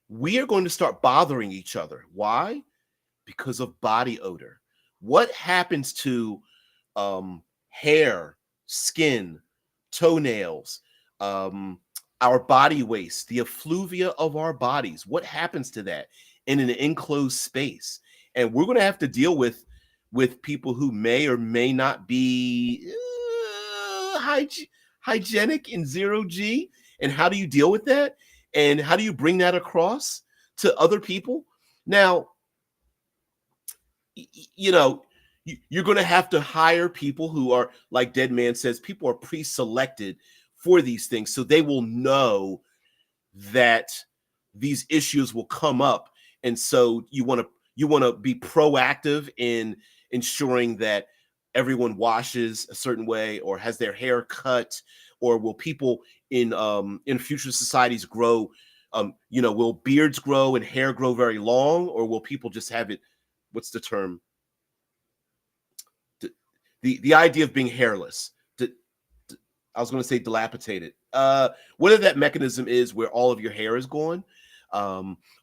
we are going to start bothering each other. Why? Because of body odor. What happens to hair, skin, toenails, um, our body waste, the effluvia of our bodies? What happens to that in an enclosed space? And we're going to have to deal with people who may or may not be hygienic in zero G. And how do you deal with that? And how do you bring that across to other people? Now, you know, you're going to have to hire people who are, like Dead Man says, people are pre-selected for these things, so they will know that these issues will come up, and so you want to be proactive in ensuring that everyone washes a certain way or has their hair cut, or will people in future societies grow, will beards grow and hair grow very long, or will people just have it, what's the term, the idea of being hairless. I was going to say dilapidated. Whether that mechanism is where all of your hair is gone.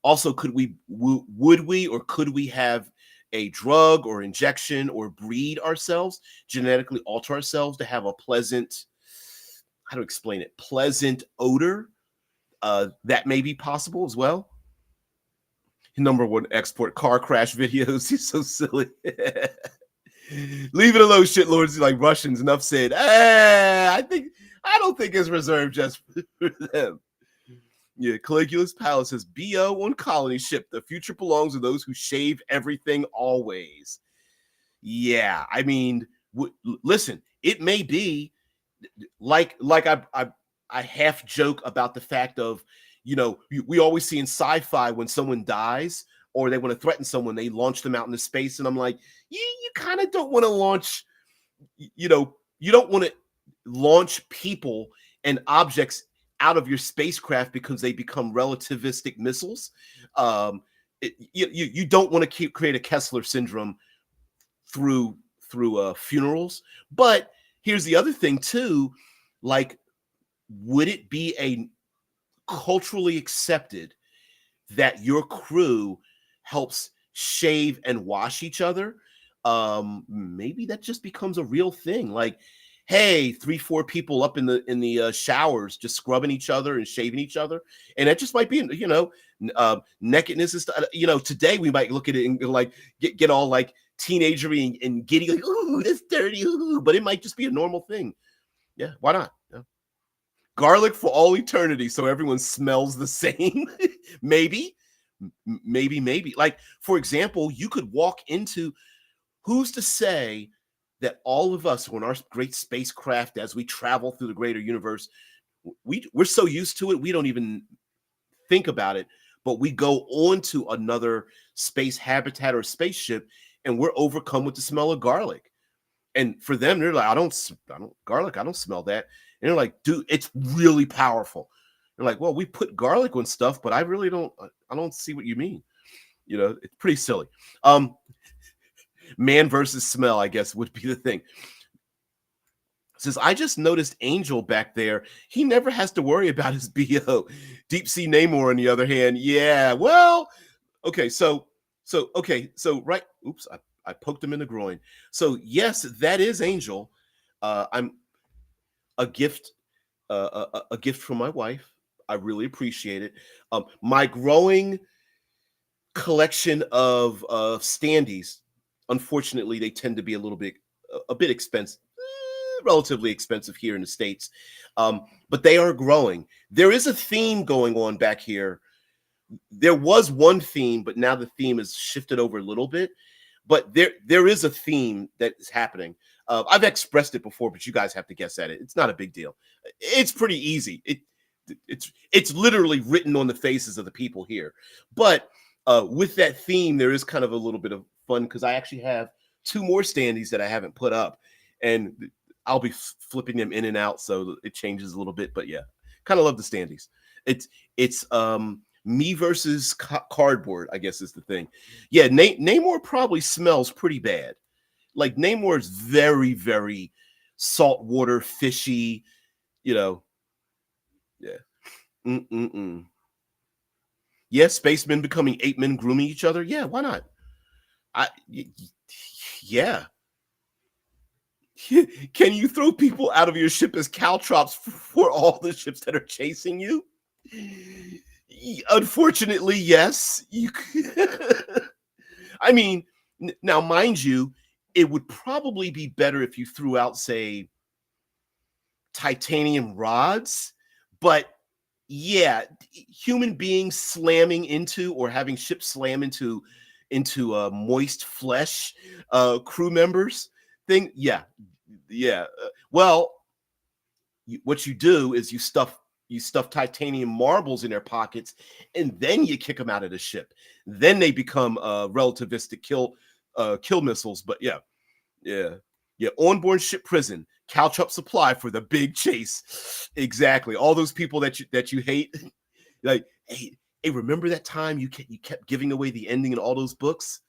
Also, would we or could we have a drug or injection or breed ourselves, genetically alter ourselves to have a pleasant, how to explain it, pleasant odor? That may be possible as well. Number one export car crash videos. He's so silly. Leave it alone, shitlords like Russians. Enough said. I don't think it's reserved just for them. Yeah, Caligula's palace says BO on colony ship. The future belongs to those who shave everything always. Yeah, I mean, listen, it may be like I half joke about the fact of, we always see in sci-fi when someone dies or they want to threaten someone, they launch them out into space, and I'm like, you kind of don't want to launch, you don't want to launch people and objects out of your spacecraft because they become relativistic missiles. You don't want to create a Kessler syndrome through funerals. But here's the other thing too, like, would it be a culturally accepted that your crew helps shave and wash each other? Maybe that just becomes a real thing. Like, hey, 3-4 people up in the showers just scrubbing each other and shaving each other, and that just might be, nakedness is, today we might look at it and like get all like teenagery and giddy, like, ooh, that's dirty, ooh, but it might just be a normal thing. Yeah, why not? Yeah. Garlic for all eternity, so everyone smells the same. Maybe, maybe. Like, for example, you could walk into. Who's to say that all of us on our great spacecraft, as we travel through the greater universe, we're so used to it we don't even think about it, but we go on to another space habitat or spaceship, and we're overcome with the smell of garlic. And for them, they're like, I don't garlic, I don't smell that. And they're like, dude, it's really powerful. They're like, well, we put garlic on stuff, but I really don't. I don't see what you mean. It's pretty silly. Man versus smell, I guess, would be the thing. Says, I just noticed Angel back there. He never has to worry about his BO. Deep Sea Namor, on the other hand, yeah. Well, okay, so right. Oops, I poked him in the groin. So yes, that is Angel. I'm a gift, a gift from my wife. I really appreciate it. My growing collection of standees. Unfortunately, they tend to be a bit expensive, relatively expensive here in the states, but they are growing. There is a theme going on back here. There was one theme, but now the theme has shifted over a little bit. But there is a theme that is happening. I've expressed it before, but you guys have to guess at it. It's not a big deal. It's pretty easy. It's literally written on the faces of the people here. But with that theme, there is kind of a little bit of fun because I actually have two more standees that I haven't put up, and I'll be flipping them in and out, so it changes a little bit. But yeah, kind of love the standees. It's me versus cardboard, I guess is the thing. Yeah, Namor probably smells pretty bad. Like Namor is very, very saltwater, fishy. You know, yeah. Mm-mm-mm. Yeah, spacemen becoming ape men grooming each other. Yeah, why not? Yeah. Can you throw people out of your ship as caltrops for all the ships that are chasing you? Unfortunately, yes. I mean, now mind you, it would probably be better if you threw out, say, titanium rods, but yeah, human beings slamming into or having ships slam into moist flesh crew members thing. Yeah, yeah. Well, what you do is you stuff titanium marbles in their pockets, and then you kick them out of the ship. Then they become relativistic kill missiles. But yeah, yeah, yeah. Onboard ship prison, caltrop supply for the big chase. Exactly. All those people that you hate, like, hey, remember that time you kept giving away the ending in all those books?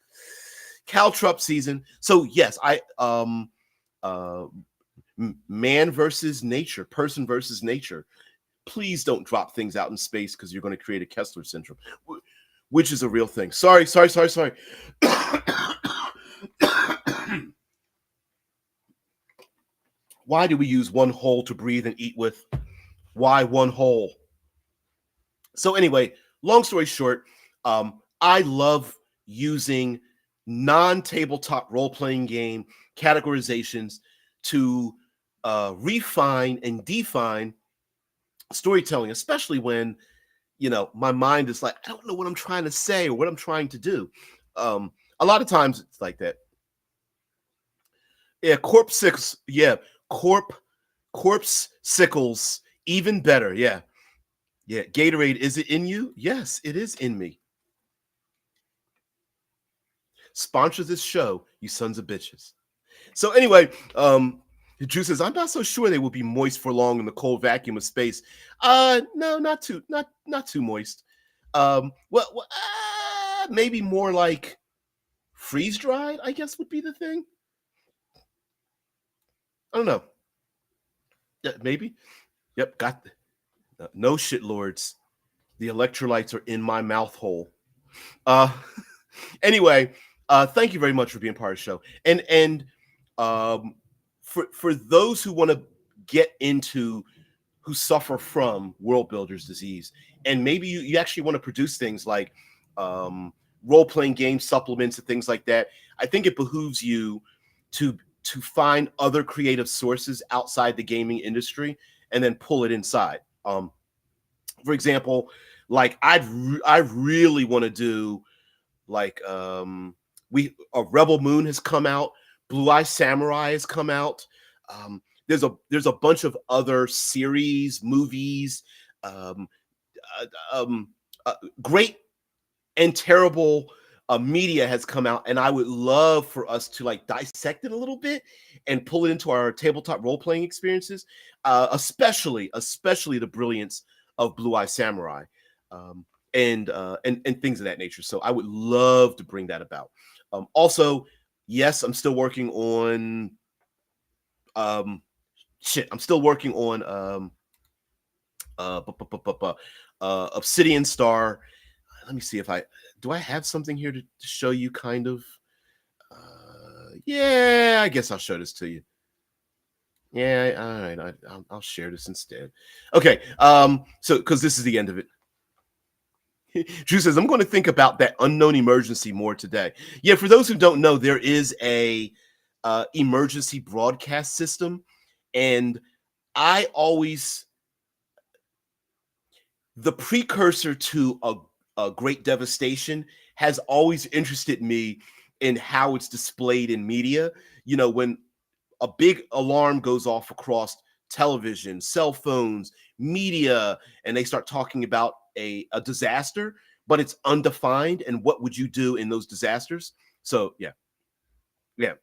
Caltrop season. So yes, uh man versus nature, person versus nature. Please don't drop things out in space because you're going to create a Kessler syndrome, which is a real thing. Sorry. Why do we use one hole to breathe and eat with? Why one hole? So anyway, long story short, I love using non-tabletop role-playing game categorizations to refine and define storytelling, especially when my mind is like, I don't know what I'm trying to say or what I'm trying to do. A lot of times it's like that. Yeah, corpse six. Yeah, corp corpse sickles. Even better. Yeah, yeah. Gatorade, is it in you? Yes, it is in me. Sponsors this show, you sons of bitches. So anyway, Drew says, I'm not so sure they will be moist for long in the cold vacuum of space. No, not too moist. Maybe more like freeze dried, I guess would be the thing. I don't know. Yeah, maybe. Yep, got no shit, lords. The electrolytes are in my mouth hole. Uh, anyway, thank you very much for being part of the show. And um, for those who want to get into who suffer from world builders disease, and maybe you actually want to produce things like role playing game supplements and things like that. I think it behooves you to find other creative sources outside the gaming industry and then pull it inside. For example, like I really want to do like we a Rebel Moon has come out, Blue Eye Samurai has come out. There's a bunch of other series, movies, um, uh, um, uh, great and terrible media has come out, and I would love for us to like dissect it a little bit and pull it into our tabletop role playing experiences, especially the brilliance of Blue Eye Samurai. Um, and things of that nature. So I would love to bring that about. Also, yes, I'm still working on um, I'm still working on uh, bu- bu- bu- bu- bu- Obsidian Star. Let me see if I have something here to show you. Kind of. Yeah, I guess I'll show this to you. Yeah, all right. I'll share this instead. Okay. So because this is the end of it. Drew says, I'm going to think about that unknown emergency more today. Yeah, for those who don't know, there is a emergency broadcast system, and I always the precursor to a great devastation has always interested me in how it's displayed in media. You know, when a big alarm goes off across television, cell phones, media, and they start talking about a disaster, but it's undefined. And what would you do in those disasters? So, yeah, yeah.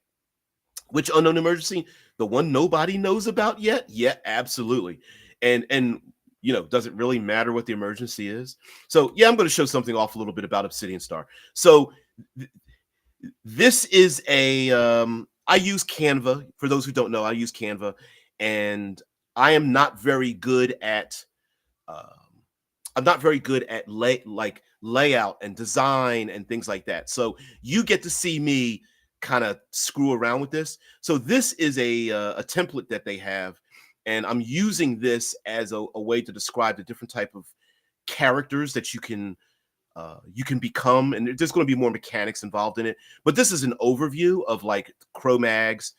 Which unknown emergency? The one nobody knows about yet? Yeah, absolutely. And does it really matter what the emergency is? So, yeah, I'm going to show something off a little bit about Obsidian Star. So, th- this is a I use Canva. For those who don't know, I use Canva, and I am not very good at um, I'm not very good at layout and design and things like that. So you get to see me kind of screw around with this. So this is a template that they have, and I'm using this as a way to describe the different type of characters that you can become, and there's going to be more mechanics involved in it. But this is an overview of like Cro-Mags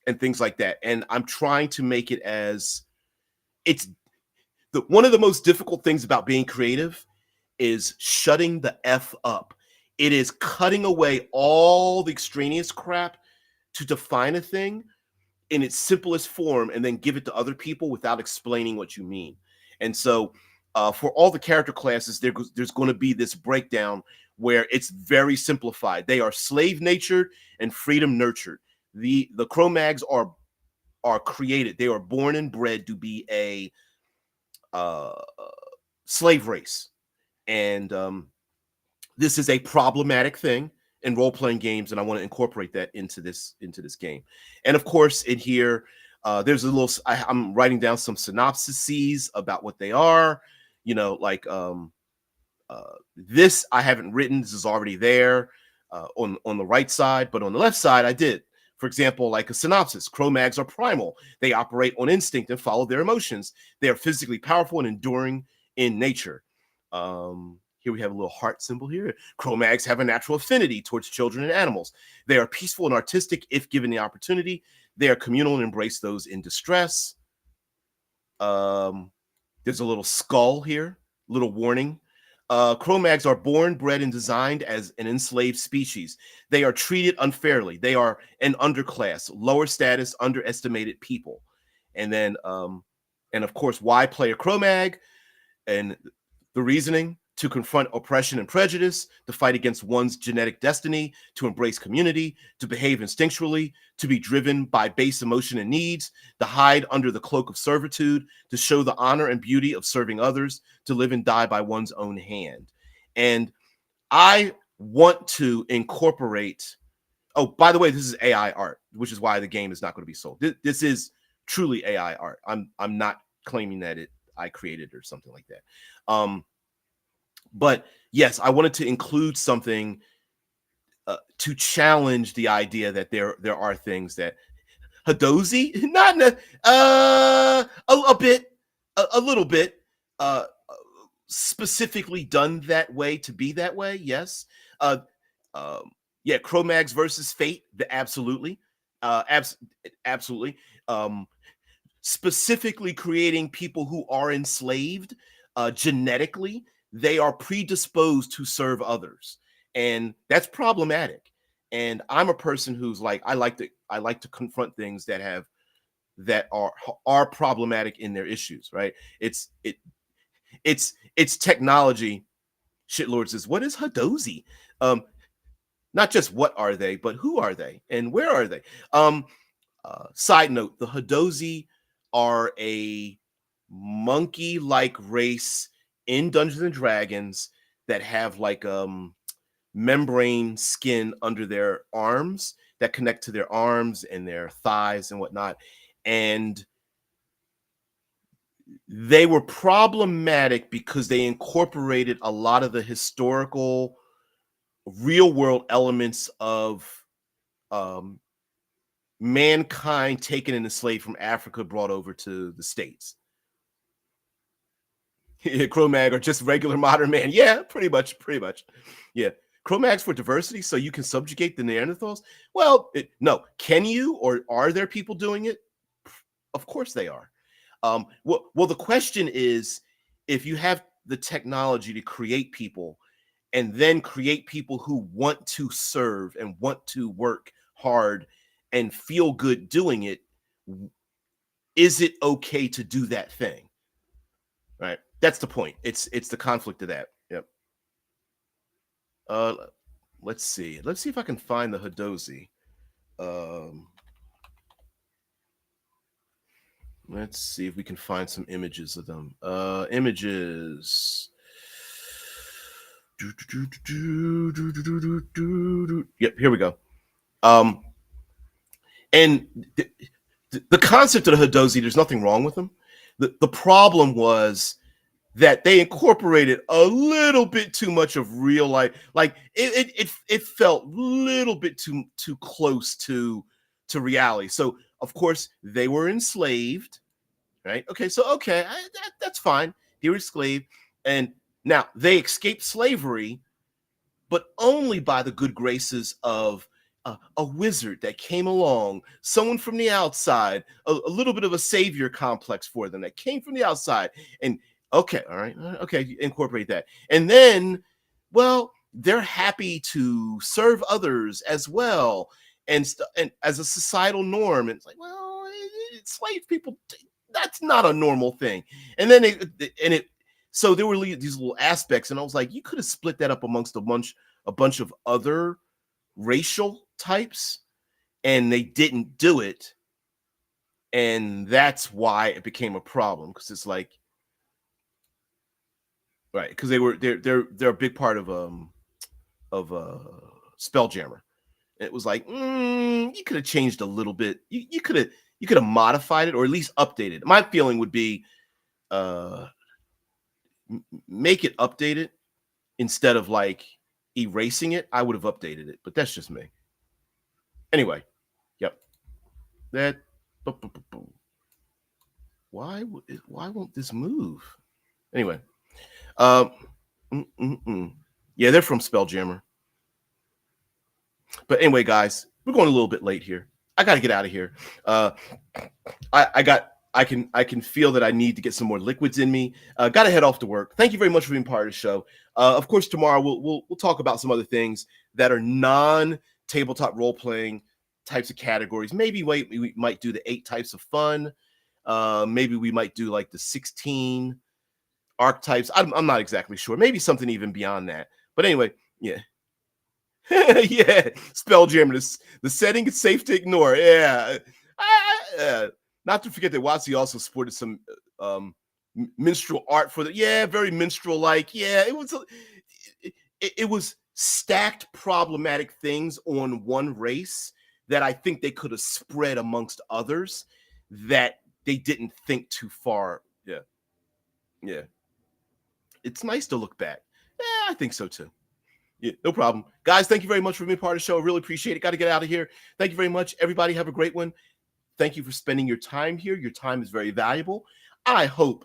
and things like that. And I'm trying to make it as it's one of the most difficult things about being creative is shutting the F up. It is cutting away all the extraneous crap to define a thing in its simplest form and then give it to other people without explaining what you mean. And so, for all the character classes, there's going to be this breakdown where it's very simplified. They are slave natured and freedom nurtured. The Cro-Mags are created. They are born and bred to be a uh, slave race, and this is a problematic thing in role playing games, and I want to incorporate that into this game. And of course, in here, there's a little. I'm writing down some synopsises about what they are. Like this, I haven't written. This is already there on the right side, but on the left side, I did. For example, like a synopsis, Cro-Mags are primal. They operate on instinct and follow their emotions. They are physically powerful and enduring in nature. Here we have a little heart symbol here. Cro-Mags have a natural affinity towards children and animals. They are peaceful and artistic if given the opportunity. They are communal and embrace those in distress. Um, there's a little skull here, little warning. Cro-Mags are born, bred, and designed as an enslaved species. They are treated unfairly. They are an underclass, lower status, underestimated people. And then, and of course, why play a Cro-Mag? And the reasoning: to confront oppression and prejudice, to fight against one's genetic destiny, to embrace community, to behave instinctually, to be driven by base emotion and needs, to hide under the cloak of servitude, to show the honor and beauty of serving others, to live and die by one's own hand. And I want to incorporate. Oh, by the way, this is AI art, which is why the game is not going to be sold. This is truly AI art. I'm not claiming that I created or something like that. But yes, I wanted to include something to challenge the idea that there are things that Hadozi, not in a bit, a little bit, specifically done that way to be that way. Yes, uh, yeah, Cro-Mags versus Fate, absolutely, abs- absolutely. Um, Specifically creating people who are enslaved genetically, they are predisposed to serve others, and that's problematic. And I'm a person who's like, I like to confront things that are problematic in their issues, right? It's technology. Shitlord says, what is Hadozi? um Not just what are they, but who are they and where are they? Side note: the Hadozi are a monkey-like race in Dungeons and Dragons that have like membrane skin under their arms that connect to their arms and their thighs and whatnot. And they were problematic because they incorporated a lot of the historical, real world elements of um, mankind taken and enslaved from Africa, brought over to the States. Cro-Mag or just regular modern man. Yeah, pretty much, pretty much. Yeah. Cro-Mag's for diversity, so you can subjugate the Neanderthals. Well, no. Can you, or are there people doing it? Of course they are. Well, the question is, if you have the technology to create people and then create people who want to serve and want to work hard and feel good doing it, is it okay to do that thing? Right. That's the point. It's the conflict of that. Yep. Uh let's see. Let's see if I can find the Hadozi. Um let's see if we can find some images of them. Images. Yep, here we go. Um and the concept of the Hadozi, there's nothing wrong with them. The problem was that they incorporated a little bit too much of real life. Like it felt a little bit too close to reality. So of course they were enslaved, right? Okay, so okay, that's fine. They were enslaved, and now they escaped slavery, but only by the good graces of a wizard that came along, someone from the outside, a little bit of a savior complex for them that came from the outside. And okay, all right, okay, incorporate that. And then, well, they're happy to serve others as well, and as a societal norm. It's like, well, slave people, that's not a normal thing. And then it so there were these little aspects, and I was like, you could have split that up amongst a bunch of other racial types, and they didn't do it, and that's why it became a problem, because it's like, right, because they're a big part of Spelljammer. And it was like, you could have changed a little bit. You could have modified it, or at least updated. My feeling would be, uh make it updated instead of like erasing it. I would have updated it, but that's just me. Anyway, yep. That. Why won't this move? Anyway, um, yeah, they're from Spelljammer. But anyway, guys, we're going a little bit late here. I got to get out of here. Uh, I can feel that I need to get some more liquids in me. Got to head off to work. Thank you very much for being part of the show. Of course, tomorrow we'll talk about some other things that are non tabletop role playing types of categories. Maybe we might do the 8 types of fun. Maybe we might do like the 16 archetypes. I'm not exactly sure. Maybe something even beyond that. But anyway, yeah. Yeah, Spelljammer. The setting is safe to ignore. Yeah, not to forget that Watsy also sported some minstrel art for the. Yeah, very minstrel like. Yeah, it was stacked problematic things on one race that I think they could have spread amongst others that they didn't think too far. Yeah, yeah. It's nice to look back. Yeah, I think so too. Yeah, no problem. Guys, thank you very much for being part of the show. I really appreciate it. Got to get out of here. Thank you very much. Everybody have a great one. Thank you for spending your time here. Your time is very valuable. I hope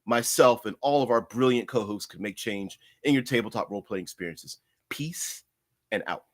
myself and all of our brilliant co-hosts could make change in your tabletop role-playing experiences. Peace and out.